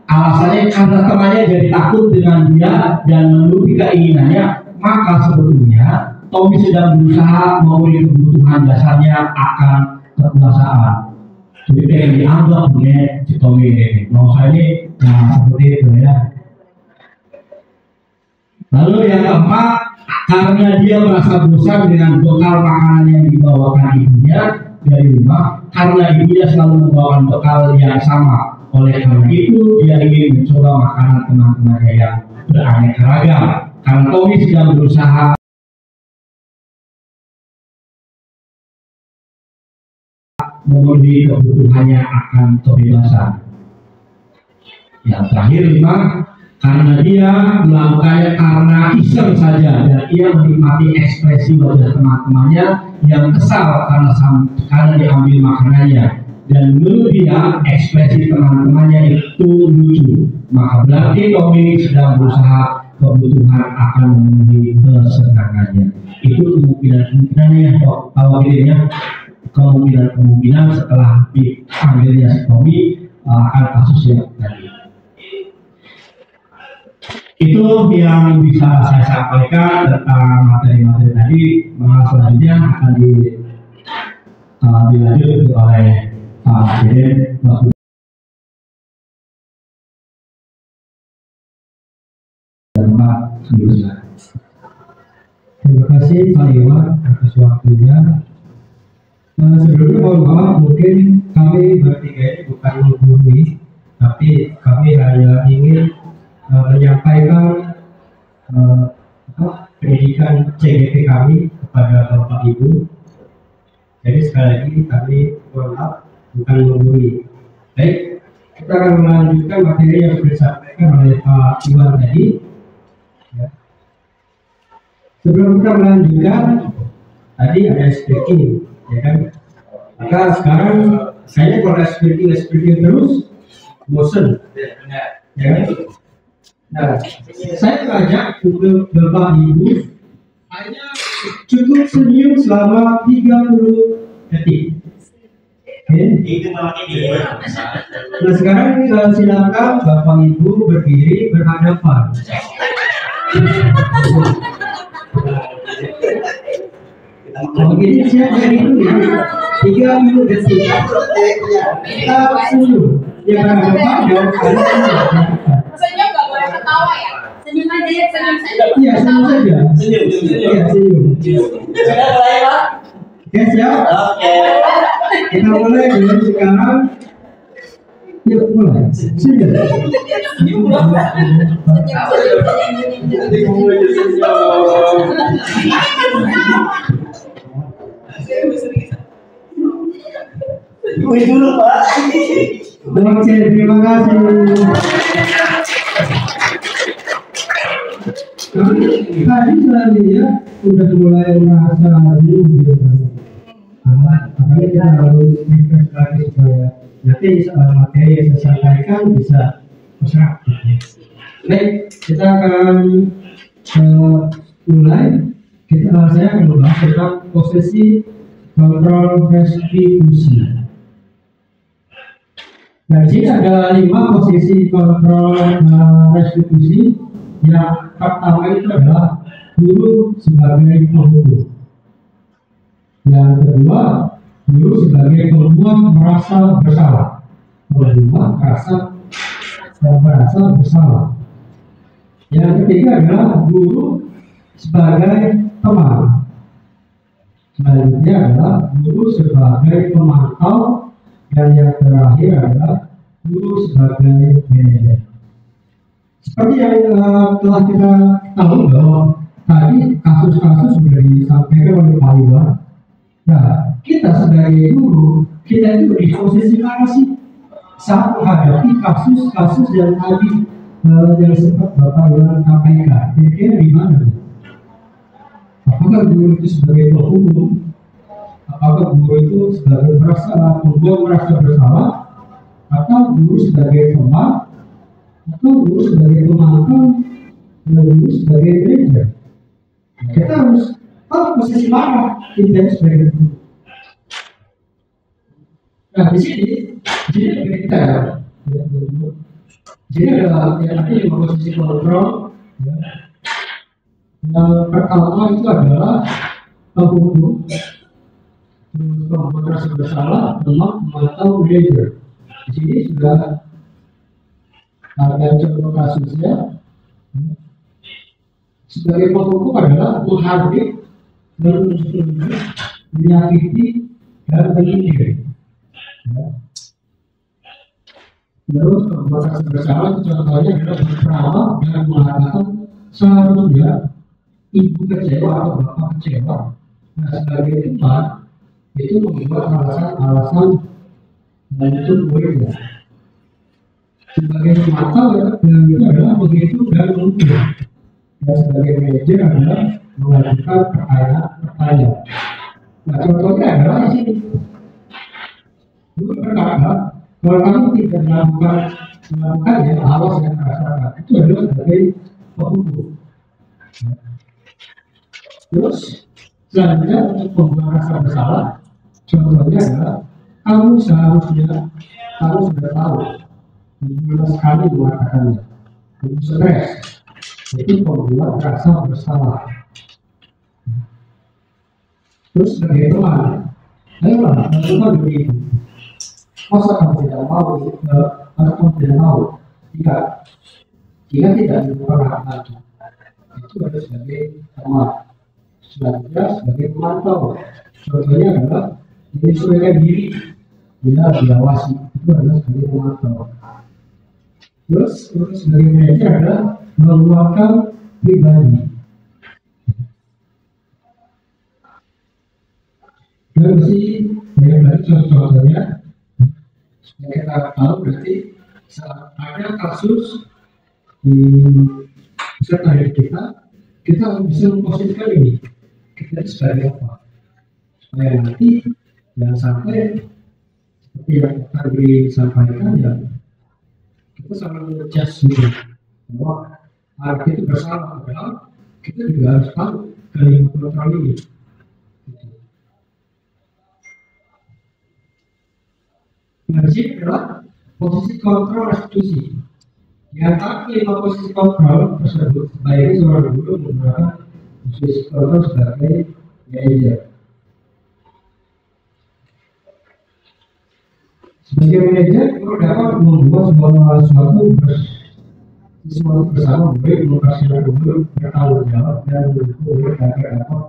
alasannya karena temannya jadi takut dengan dia dan menuruti keinginannya, maka sebetulnya Tommy sedang berusaha memenuhi kebutuhan dasarnya akan kekuasaan. Jadi pengen dianggap punya si Tommy ini. Mau saya ini, nah seperti itu ya. Lalu yang keempat, karena dia merasa bosan dengan bekal makanan yang dibawakan ibunya dari rumah, karena ibunya selalu membawakan bekal yang sama. Oleh karena itu, dia ingin mencoba makanan teman-temannya yang beraneka ragam. Karena Tommy sedang berusaha memenuhi kebutuhannya akan kebebasan. Yang terakhir 5, karena dia melakukannya karena iseng saja dan ia menikmati ekspresi wajah teman-temannya yang kesal karena diambil makanannya, dan menurut dia ekspresi teman-temannya itu lucu, maka berarti Tommy sedang berusaha kebutuhan akan memenuhi kesenangannya. Itu kemungkinan-kemungkinannya ya, kemungkinan setelah dipanggilnya si Tommy akan kasus yang tadi. Itu yang bisa saya sampaikan tentang materi-materi tadi. Maka selanjutnya akan dilanjut oleh Pak Presiden. Terima kasih Pak Iwan atas waktunya. Sebelumnya mohon maaf, mungkin kami bertiga ini bukan menggurui, tapi kami hanya ingin menyampaikan pendidikan CGP kami kepada Bapak Ibu. Jadi sekali lagi kami mohon maaf, bukan menggurui. Baik, kita akan melanjutkan materi yang sudah disampaikan oleh Pak Iwan tadi. Ya. Sebelum kita melanjutkan, tadi ada speaking, ya kan? Maka sekarang saya kalau speaking terus bosen, ya kan? Nah, saya mengajak untuk Bapak Ibu hanya cukup senyum selama 30 detik. Itu malah ini. Nah sekarang silakan Bapak Ibu berdiri berhadapan. Kalau gini siap dari itu ya. 30 detik. Kita senyum. Yang berhadapan dan senyum nggak boleh ketawa ya. Senyum aja ya, senyum saja. Iya, senyum saja. Senyum. Iya, senyum. Sudah mulai, Pak? Oke, siap? Oke. Kita mulai dengan sekarang. Yuk, mulai. Senyum. Wih dulu, Pak. Oke, terima kasih. Tadi saya udah mulai merasa jenuh gitu kan. Makanya kita harus refresh lagi supaya nanti materi yang saya sampaikan bisa terserap. Baik, kita akan mulai. Saya akan membahas tentang posisi kontrol restitusi. Nah, di sini ada 5 posisi kontrol restitusi. Yang pertama itu adalah guru sebagai penghukum. Yang kedua, guru sebagai pembuat merasa bersalah. Pembuat merasa bersalah. Yang ketiga adalah guru sebagai teman. Selanjutnya adalah guru sebagai pemantau. Dan yang terakhir adalah guru sebagai manajer. Seperti yang telah kita tahu bahwa tadi kasus-kasus sudah disampaikan oleh Pak Iwan. Nah, kita sebagai guru, kita itu di posisi mana sih saat menghadapi kasus-kasus yang tadi yang sempat Bapak Iwan sampaikan? Kira-kira di mana? Apakah guru itu sebagai penghukum? Apakah guru itu sebagai membuat merasa bersalah, atau guru sebagai teman, atau guru sebagai pemantau, dan guru sebagai manajer? Kita harus tahu posisi mana kita sebagai guru. Nah di sini lebih detail. ya, jadi ada yang tadi 5 posisi kontrol. Ya. Yang pertama itu adalah hukum, terus pembuat rasa bersalah, lemah, atau manajer. Di sini sudah ada contoh kasusnya. Sebagai penghukum adalah menghardik, menyakiti, dan menyindir. Ya. Terus pembuat rasa bersalah contohnya adalah berperawat dan mengatakan seharusnya ibu kecewa atau bapak kecewa. Nah, sebagai teman itu membuat alasan untuk muridnya. Sebagai pemantau yang itu adalah begitu dan mungkin. Dan sebagai manajer adalah mengajukan pertanyaan. Nah, contohnya adalah di sini. Guru berkata, kalau kamu tidak melakukan ya, awas yang merasakan. Itu adalah sebagai penghukum. Terus selanjutnya untuk pembuat rasa bersalah, contohnya adalah kamu sudah tahu berulang sekali mengatakannya. Itu stres, itu pembuat rasa bersalah. Terus sebagai teman, ayolah lakukan begitu. Masa kamu tidak mau, atau kamu tidak mau? Jika tidak dilakukan lagi, itu adalah sebagai teman. Selanjutnya sebagai pemantau, contohnya adalah menyesuaikan diri bila diawasi, itu adalah sebagai pemantau. Terus sebagai manajer adalah mengeluarkan pribadi. Dan mesti banyak lagi contoh-contohnya. Yang kita tahu berarti saat ada kasus di peserta hidup kita bisa memposisikan ini kita sebagai apa, supaya nanti jangan sampai seperti yang tadi disampaikan ya, kita selalu mengejas bahwa harga itu bersalah, padahal kita juga harus tahu kelima kontrol ini. Nah, di sini adalah posisi kontrol restitusi. Di antara 5 posisi kontrol tersebut, baiknya seorang guru menggunakan posisi kontrol sebagai manajer. Sebagai manajer, guru dapat membuat sesuatu bersama murid, mempersiapkan guru bertanggung jawab dan mendukung murid agar dapat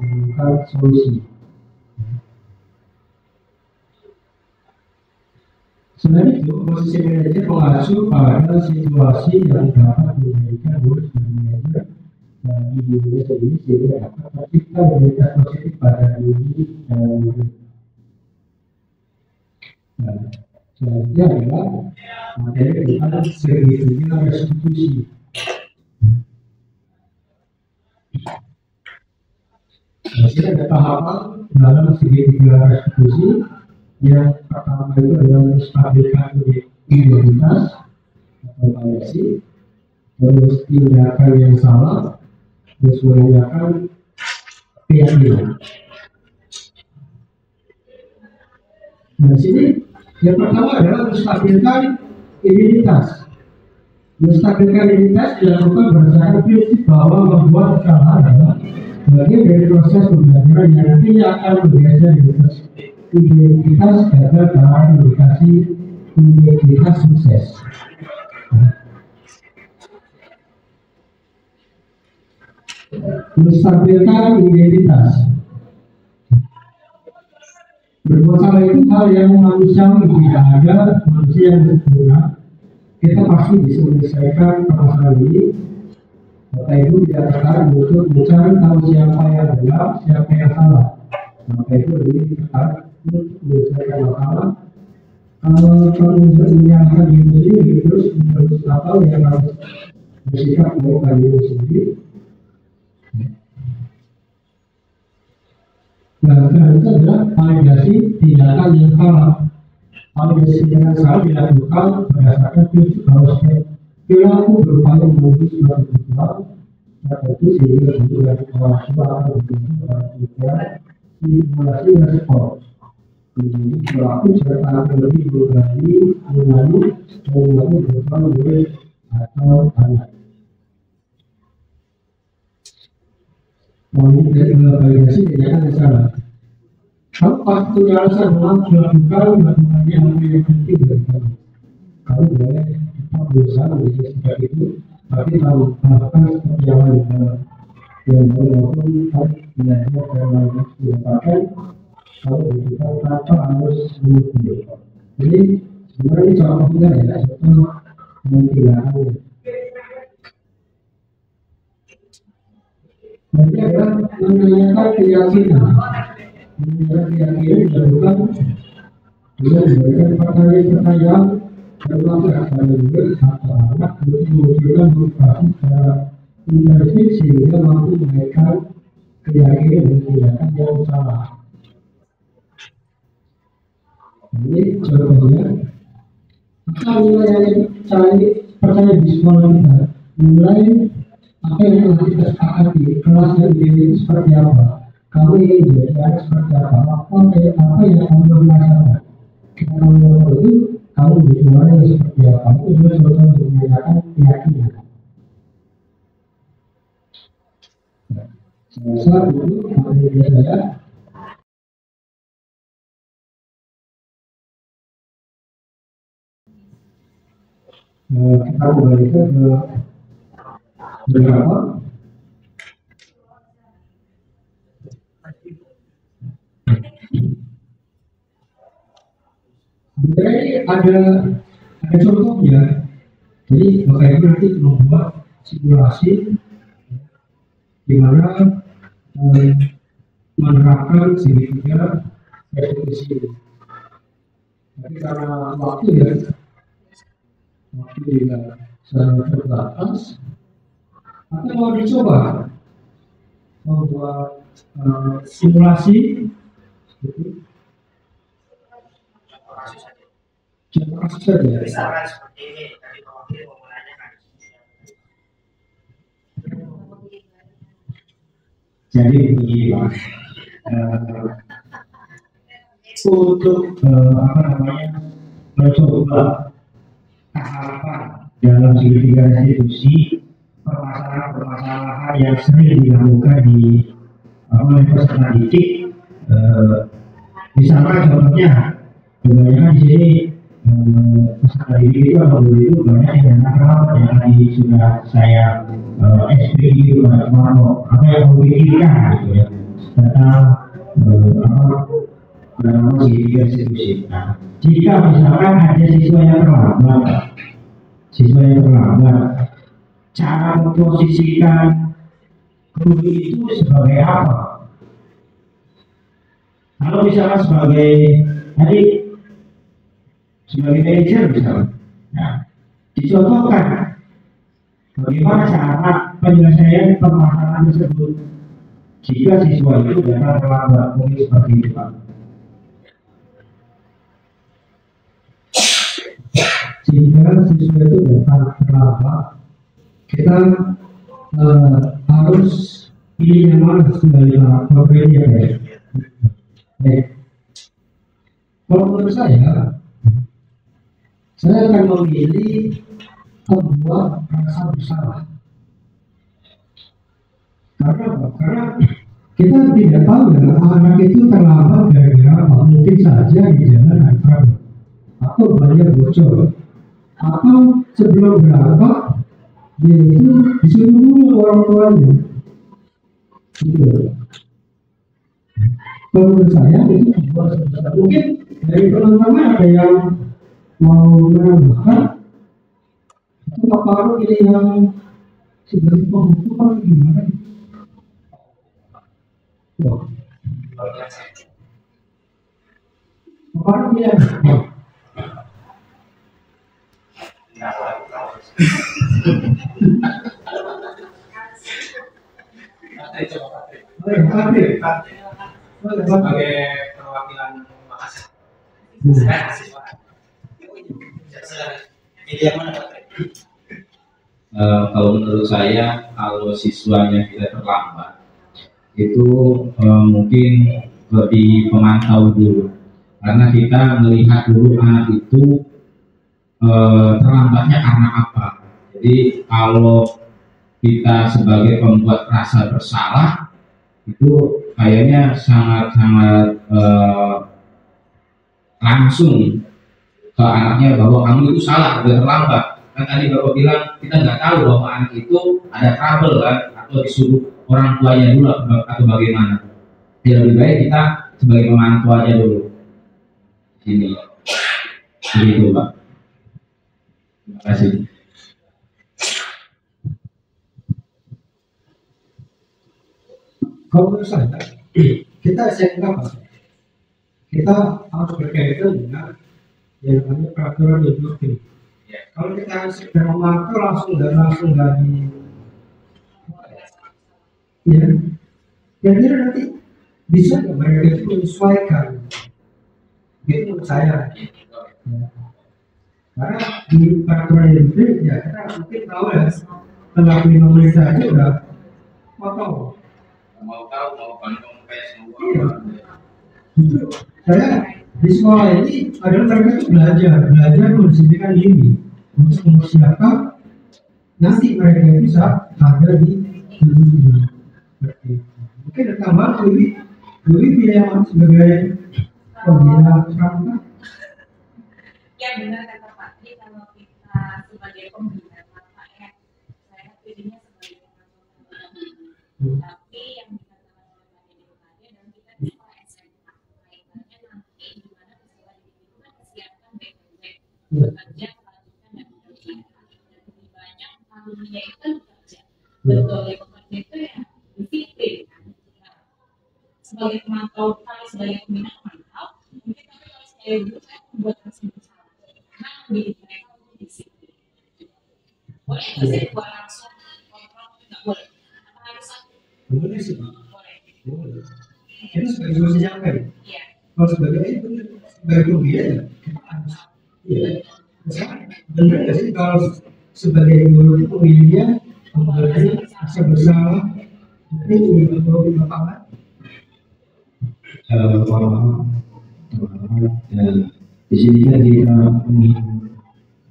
menemukan solusi. Selain itu, posisi manajer mengacu pada situasi yang dapat menjadikan guru sebagai manajer bagi dirinya sendiri sehingga dapat tercipta identitas positif pada diri dan murid. Nah, selanjutnya adalah materi tentang segitiga restitusi. Di sini ada tahapan dalam segitiga restitusi. Yang pertama itu adalah menstabilkan identitas atau variasi, terus tindakan yang salah, terus menanyakan keyakinan. Nah, di sini yang pertama adalah menstabilkan identitas. Menstabilkan identitas dilakukan berdasarkan prinsip bahwa membuat kesalahan adalah bagian dari proses pembelajaran yang nantinya akan bergeser identitas gagal dalam indikasi identitas sukses. Menstabilkan identitas. Berbuat salah itu hal yang manusiawi, tidak ada manusia yang sempurna. Kita pasti bisa menyelesaikan permasalahan ini. Bapak Ibu tidak tertarik untuk mencari tahu siapa yang benar, siapa yang salah. Bapak Ibu lebih tertarik untuk menyelesaikan masalah. Kalau kamu menyalahkan diri sendiri, terus apa yang harus bersikap melakukan diri sendiri. Nah, selanjutnya adalah validasi tindakan yang salah. Validasi tindakan salah dilakukan berdasarkan prinsip bahwa perilaku berupaya menuju suatu tujuan tertentu sehingga bentuk dari orang tua atau bentuk orang tua simulasi respons. menjadi pelaku serta lebih berani mengalami berupa murid atau anak. Mau validasi tindakan salah. Kalau pas punya alasan melakukannya apa yang penting dari kamu, kamu boleh tetap berusaha menjadi seperti itu, tapi kamu melakukan seperti yang lain yang baru maupun harus belajar karena mendapatkan kalau kita tanpa harus mengukur. Jadi sebenarnya ini contohnya ya, contoh tindakannya. Nanti adalah menanyakan keyakinan. Menanyakan keyakinan dilakukan dengan memberikan pertanyaan-pertanyaan termasuk akan murid atau anak untuk menunjukkan motivasi secara intensif sehingga mampu menaikkan keyakinan dan tindakan yang salah. Ini contohnya. Maka mulai percaya di sekolah kita, mulai apa yang telah kita sepakati, kelas yang diri seperti apa, kamu ingin jadi anak seperti apa yang kamu merasakan. Kita tahu itu, kamu menjadi orang yang seperti apa, itu juga contoh untuk menanyakan keyakinan. Saya rasa itu materi saya. Kita kembali ke beberapa sebenarnya ada contohnya. Jadi Bapak Ibu nanti membuat simulasi di mana menerapkan segitiga restitusi. Tapi karena waktu juga sangat terbatas, atau mau dicoba membuat simulasi contoh kasus saja. Misalkan seperti ini, tadi Pak Wakil mau menanyakan. Jadi begini Pak, untuk mencoba tahapan dalam segitiga restitusi permasalahan-permasalahan yang sering dilakukan di oleh peserta didik, misalkan contohnya kebanyakan di sini peserta didik itu alhamdulillah banyak yang terlambat yang tadi sudah saya explain itu apa yang mau pikirkan gitu ya tentang segitiga restitusi. Nah, jika misalkan ada siswa yang terlambat, cara memposisikan guru itu sebagai apa? Kalau misalkan sebagai manajer misalnya, nah, dicontohkan bagaimana cara penyelesaian permasalahan tersebut jika siswa itu datang terlambat, mungkin seperti itu Pak. Jika siswa itu datang terlambat, kita harus pilih yang mana sekali favoritnya ya. Baik. Kalau menurut saya akan memilih membuat rasa bersalah. Karena apa? Karena kita tidak tahu ya anak itu terlambat gara-gara apa. Mungkin saja di jalan ada trouble atau banyak bocor, atau sebelum berangkat dia itu disuruh dulu orang tuanya. Gitu. Menurut saya itu sebuah sebesar. Mungkin dari teman-teman ada yang mau menambahkan itu Pak Paru ini yang sebagai pembuku kan gimana? Wah, Pak Paru ya. Sebagai perwakilan mahasiswa. Kalau menurut saya, kalau siswanya kita terlambat, itu mungkin lebih pemantau dulu. karena kita melihat dulu anak itu terlambatnya karena apa. Jadi kalau kita sebagai pembuat rasa bersalah itu kayaknya sangat-sangat langsung ke anaknya bahwa kamu itu salah, udah terlambat. Kan tadi Bapak bilang kita nggak tahu bahwa anak itu ada trouble kan, atau disuruh orang tuanya dulu atau bagaimana. Ya, lebih baik kita sebagai pemantau aja dulu. Ini, begitu Pak. Terima kasih. Kalau menurut saya, kita SMK Pak, kita harus berkaitan dengan yang namanya peraturan industri. Kalau kita segera memantau langsung dari ya, kira-kira nanti bisa nggak mereka itu menyesuaikan? Itu menurut saya. Ya. Karena di peraturan industri ya kita mungkin tahu ya, setelah 5 menit saja udah potong. Mau tahu mau kantong pes Iya. Justru saya di sekolah ini adalah mereka itu belajar membersihkan diri untuk mempersiapkan nanti mereka itu saat ada di dunia. Mungkin ada tambahan lebih pilih sebagai pembina pramuka. Ya benar kata Pak. Jadi kalau kita sebagai pembina pramuka ya, saya pilihnya sebagai pembina. Tapi yang dikatakan oleh Pak Dede tadi dan kita di sekolah SMA kaitannya nanti di mana sekolah itu kan kesiapan back-to-back bekerja melanjutkan dan bekerja. Dan lebih banyak alumni itu kan bekerja. Betul ya bekerja itu ya disiplin kan. Sebagai pemantau kami sebagai pembina pemantau, mungkin tapi kalau saya dulu saya membuat tersebut karena mendidik mereka untuk disiplin. Boleh nggak sih buat langsung kontrol? Nggak boleh. Apa harus satu? Boleh sih Pak. Boleh. Boleh. Itu sebagai solusi jangka ya. Iya. Kalau sebagai pembina ya kita harus. Iya. Benar nggak sih kalau sebagai guru itu pemilihnya memberi rasa bersalah ini untuk di lapangan? Di sini kan kita ingin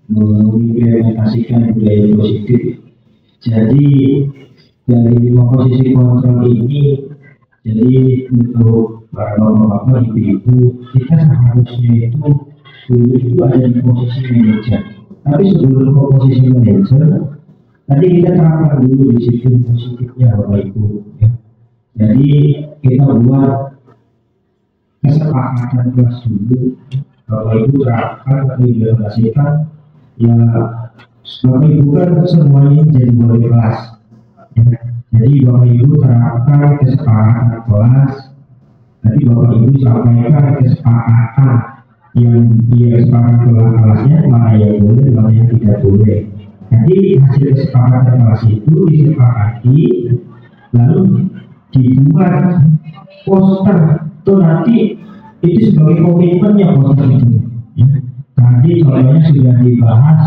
mengimplementasikan budaya positif. Jadi dari 5 posisi kontrol ini, jadi untuk para bapak-bapak, ibu-ibu, kita seharusnya itu dulu itu ada di posisi manajer. Tapi sebelum ke posisi manajer, tadi kita terapkan dulu disiplin positifnya Bapak Ibu. Ya. Jadi kita buat kesepakatan kelas dulu, Bapak Ibu terapkan atau implementasikan. Ya, Bapak Ibu kan semuanya jadi wali kelas. Ya. Jadi Bapak Ibu terapkan kesepakatan kelas. Tadi Bapak Ibu sampaikan kesepakatan yang dia kesepakatan kelasnya, mana yang boleh, mana yang tidak boleh. Jadi hasil kesepakatan kelas itu disepakati, lalu dibuat poster. Itu nanti itu sebagai komitmennya poster itu. Ya. Tadi contohnya sudah dibahas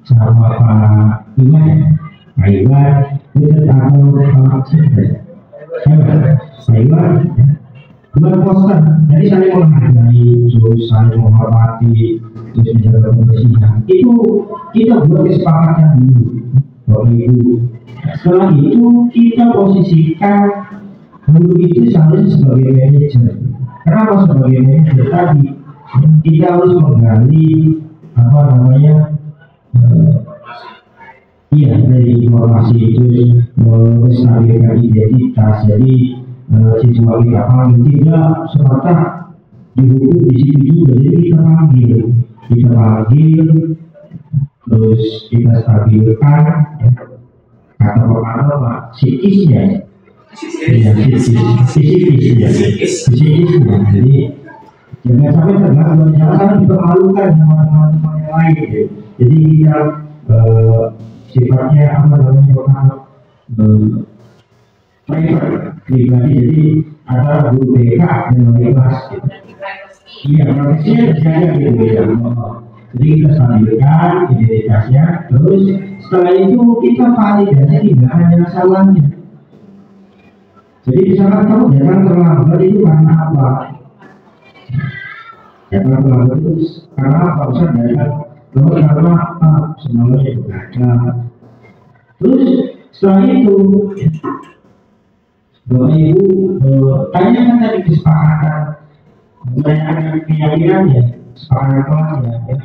sama Pak Iwan, Pak Iwan itu atau Pak Iwan buat poster. Jadi saling menghargai, terus saling menghormati, terus menjaga kebersihan. Itu kita buat kesepakatan dulu, Bapak Ibu. Setelah itu kita posisikan guru itu seharusnya sebagai manajer. Kenapa sebagai manajer? Tadi kita harus menggali apa namanya dari informasi itu, menstabilkan identitas. Jadi siswa kita panggil tidak semata dihukum di situ juga. Jadi kita panggil, terus kita stabilkan kata pemanah psikisnya. Ya, psikisnya. Jadi jangan sampai terganggu, jangan sampai dipermalukan sama teman-teman yang lain. Jadi kita sifatnya apa namanya pribadi. Jadi ada guru BK dan wali kelas. Iya, prosesnya dijaga gitu ya. Jadi kita stabilkan identitasnya, terus setelah itu kita validasi tidak hanya salahnya. Jadi misalkan kamu datang terlambat itu karena apa? Ya kalau terlambat itu karena apa? Ustaz dari karena apa? Semuanya itu ada. Terus setelah itu, Bapak Ibu tanyakan tadi kesepakatan, menanyakan keyakinan ya, kesepakatan kelas ya.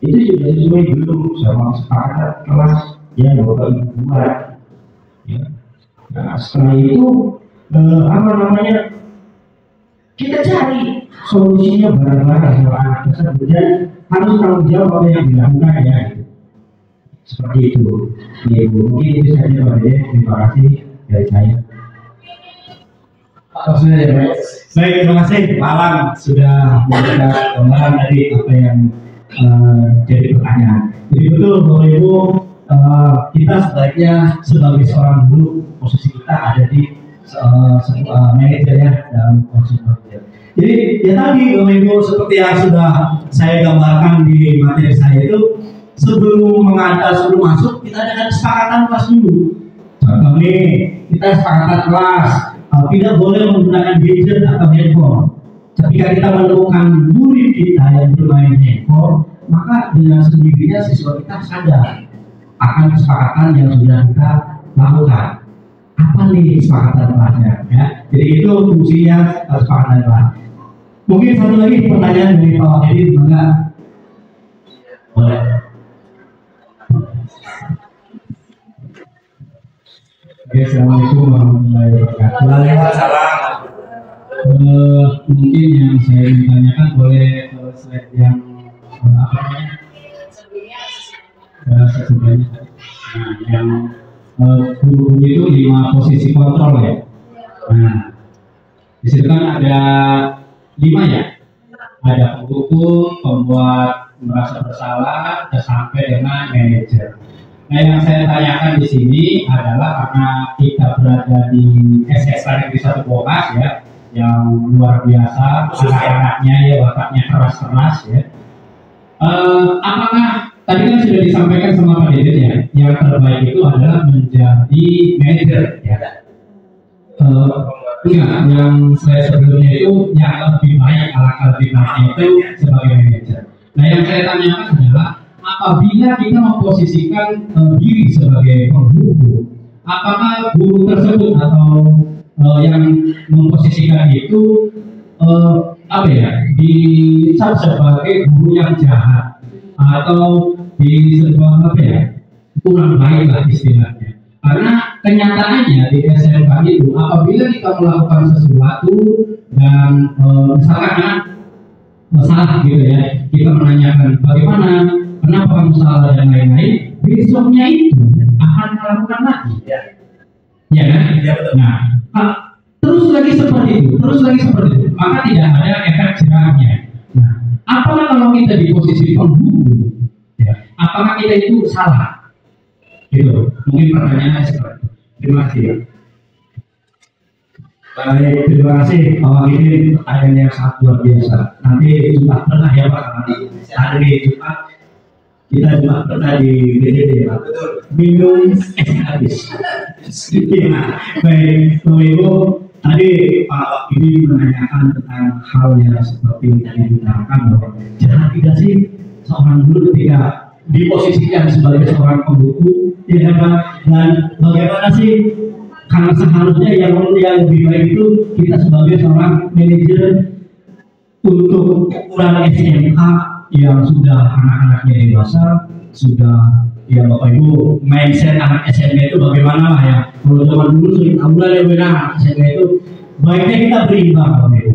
Itu sudah sesuai belum sama kesepakatan kelas yang Bapak Ibu buat. Ya. Nah setelah itu apa namanya? Kita cari solusinya bareng-bareng sama anak tersebut dan harus tanggung jawab apa yang dilakukan ya. Seperti itu. Ya, Ibu. Mungkin itu saja Pak Dede. Terima kasih dari saya. Baik, terima kasih Pak Alam sudah memberikan gambaran dari apa yang jadi pertanyaan. Jadi betul Bapak Ibu, kita sebaiknya sebagai seorang guru posisi kita ada di manajer ya dalam posisi manajer. Jadi ya tadi Bapak Ibu seperti yang sudah saya gambarkan di materi saya itu sebelum masuk kita ada kesepakatan kelas dulu. Contoh nih kita kesepakatan kelas tidak boleh menggunakan gadget atau handphone. Ketika kita menemukan murid kita yang bermain handphone, maka dengan sendirinya siswa kita sadar akan kesepakatan yang sudah kita lakukan. Apa nih kesepakatan kelasnya? Ya, jadi itu fungsinya kesepakatan kelas. Mungkin satu lagi pertanyaan dari Pak Wakil, maka boleh. Oke, assalamualaikum warahmatullahi wabarakatuh. Waalaikumsalam. Mungkin yang saya ingin tanyakan boleh slide yang apa namanya? Sebelumnya tadi. Nah, yang guru itu 5 posisi kontrol ya. Nah, di situ kan ada 5 ya. Ada penghukum, pembuat merasa bersalah, sampai dengan manajer. Nah, yang saya tanyakan di sini adalah karena kita berada di SSK Negeri 1 Bokas ya, yang luar biasa, anak-anaknya ya wataknya keras-keras ya. Apakah tadi kan sudah disampaikan sama Pak Dede ya, yang terbaik itu adalah menjadi manajer ya. Enggak, yang saya sebelumnya itu yang lebih baik, alangkah lebih baiknya itu sebagai manajer. Nah, yang saya tanyakan adalah apabila kita memposisikan diri sebagai penghukum, apakah guru tersebut atau yang memposisikan itu apa ya, dicap sebagai guru yang jahat atau disebut apa ya, kurang baik lah istilahnya. Karena kenyataannya di SMK itu apabila kita melakukan sesuatu dan misalkan salah gitu ya, kita menanyakan bagaimana, kenapa kamu salah dan lain-lain, besoknya itu akan melakukan lagi ya kan? Ya, betul. Nah, terus lagi seperti itu, maka tidak ada efek jerahnya. Nah, apakah kalau kita di posisi penghukum ya, apakah kita itu salah gitu? Mungkin pertanyaannya seperti itu. Terima kasih ya. Baik, terima kasih Pak Wakil, pertanyaan yang sangat luar biasa. Nanti Jumat pernah ya Pak, nanti hari Jumat kita Jumat pernah di BDD Pak. Minum habis. Ya, baik, Bapak Ibu, tadi Pak Wakil menanyakan tentang hal yang seperti yang digunakan bahwa jangan tidak sih seorang guru ketika diposisikan sebagai seorang penghukum, ya Pak, dan bagaimana sih? Karena seharusnya yang lebih baik itu kita sebagai seorang manajer untuk ukuran SMK yang sudah anak-anaknya dewasa, sudah ya Bapak Ibu, mindset anak SMK itu bagaimana lah ya. Kalau zaman dulu sering tahulah ya benar anak SMK itu baiknya kita berimbang Bapak Ibu.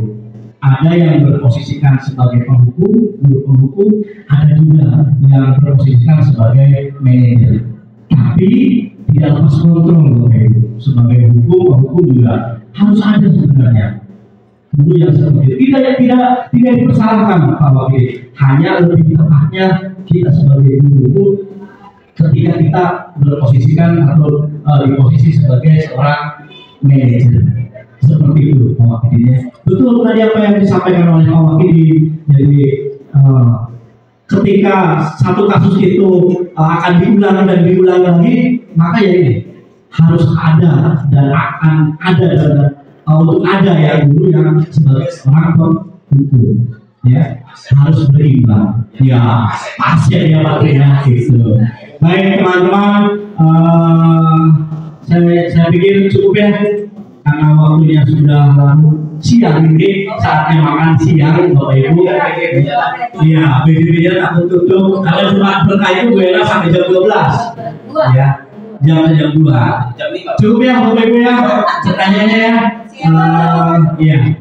Ada yang berposisikan sebagai penghukum, guru penghukum, ada juga yang berposisikan sebagai manajer. Tapi tidak lepas kontrol Bapak Ibu. Sebagai hukum juga harus ada sebenarnya guru yang seperti itu. Tidak dipersalahkan Pak Wakil. Hanya lebih tepatnya kita sebagai guru itu ketika kita berposisikan atau di posisi sebagai seorang manajer. Seperti itu Pak Wakil. Betul tadi apa yang disampaikan oleh Pak Wakil. Jadi ketika satu kasus itu akan diulang dan diulang lagi, maka ya ini harus ada dan akan ada dan untuk ada ya guru yang sebagai seorang penghukum. ya harus berimbang. Ya pasti ya Pak ya gitu. Baik teman-teman, saya pikir cukup ya karena waktunya sudah lalu siang ini saatnya makan siang Bapak Ibu. Iya, BDB-nya takut tutup karena cuma berkah itu gue sampai jam 12 ya, jam 2. Cukup ya Bapak Ibu ya pertanyaannya ya. Iya,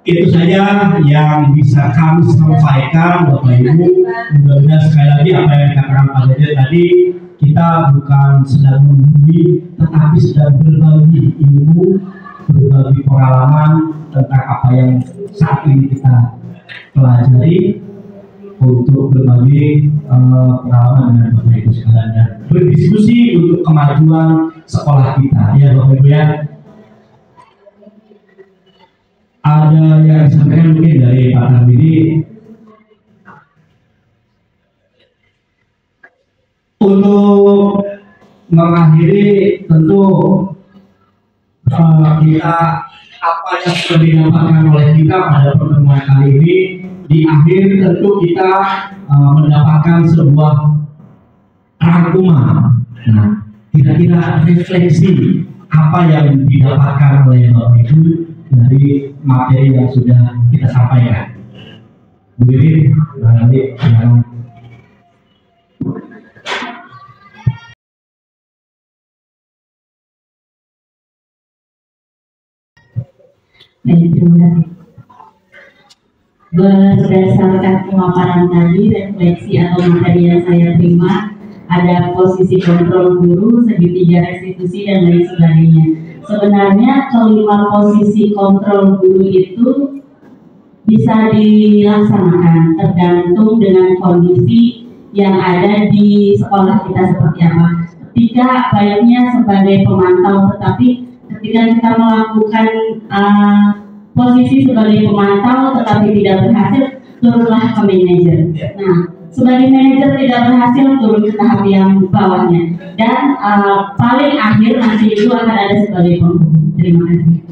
itu saja yang bisa kami sampaikan Bapak Ibu. Mudah-mudahan sekali lagi apa yang dikatakan Pak Dede tadi, kita bukan sedang membuli, tetapi sedang berbagi ilmu, berbagi pengalaman tentang apa yang saat ini kita pelajari, untuk berbagi pengalaman dengan Bapak Ibu sekalian dan berdiskusi untuk kemajuan sekolah kita ya Bapak Ibu ya. Ada yang disampaikan mungkin dari Pak Tarmidi. Untuk mengakhiri tentu kita apa yang sudah didapatkan oleh kita pada pertemuan kali ini, di akhir tentu kita mendapatkan sebuah rangkuman. Nah, kira-kira refleksi apa yang didapatkan oleh Bapak Ibu dari materi yang sudah kita sampaikan. Bu Didi, barangkali yang baik, terima kasih. Berdasarkan pemaparan tadi, refleksi atau materi yang saya terima, ada posisi kontrol guru, segitiga restitusi, dan lain sebagainya. Sebenarnya kelima posisi kontrol guru itu bisa dilaksanakan tergantung dengan kondisi yang ada di sekolah kita seperti apa. Ketika baiknya sebagai pemantau, tetapi ketika kita melakukan posisi sebagai pemantau tetapi tidak berhasil, turunlah ke manajer. Nah, sebagai manajer tidak berhasil, turun ke tahap yang bawahnya, dan paling akhir nanti itu akan ada sebagai penghubung. Terima kasih.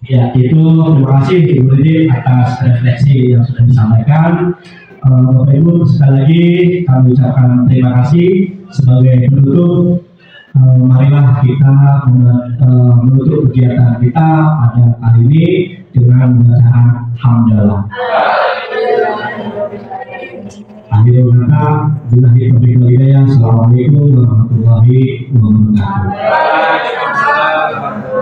ya itu terima kasih Ibu Didi atas refleksi yang sudah disampaikan. Bapak Ibu sekali lagi kami ucapkan terima kasih. Sebagai penutup, marilah kita menutup kegiatan kita pada kali ini dengan bacaan hamdalah. Akhirul kata, billahi taufiq wal hidayah. Assalamualaikum warahmatullahi wabarakatuh.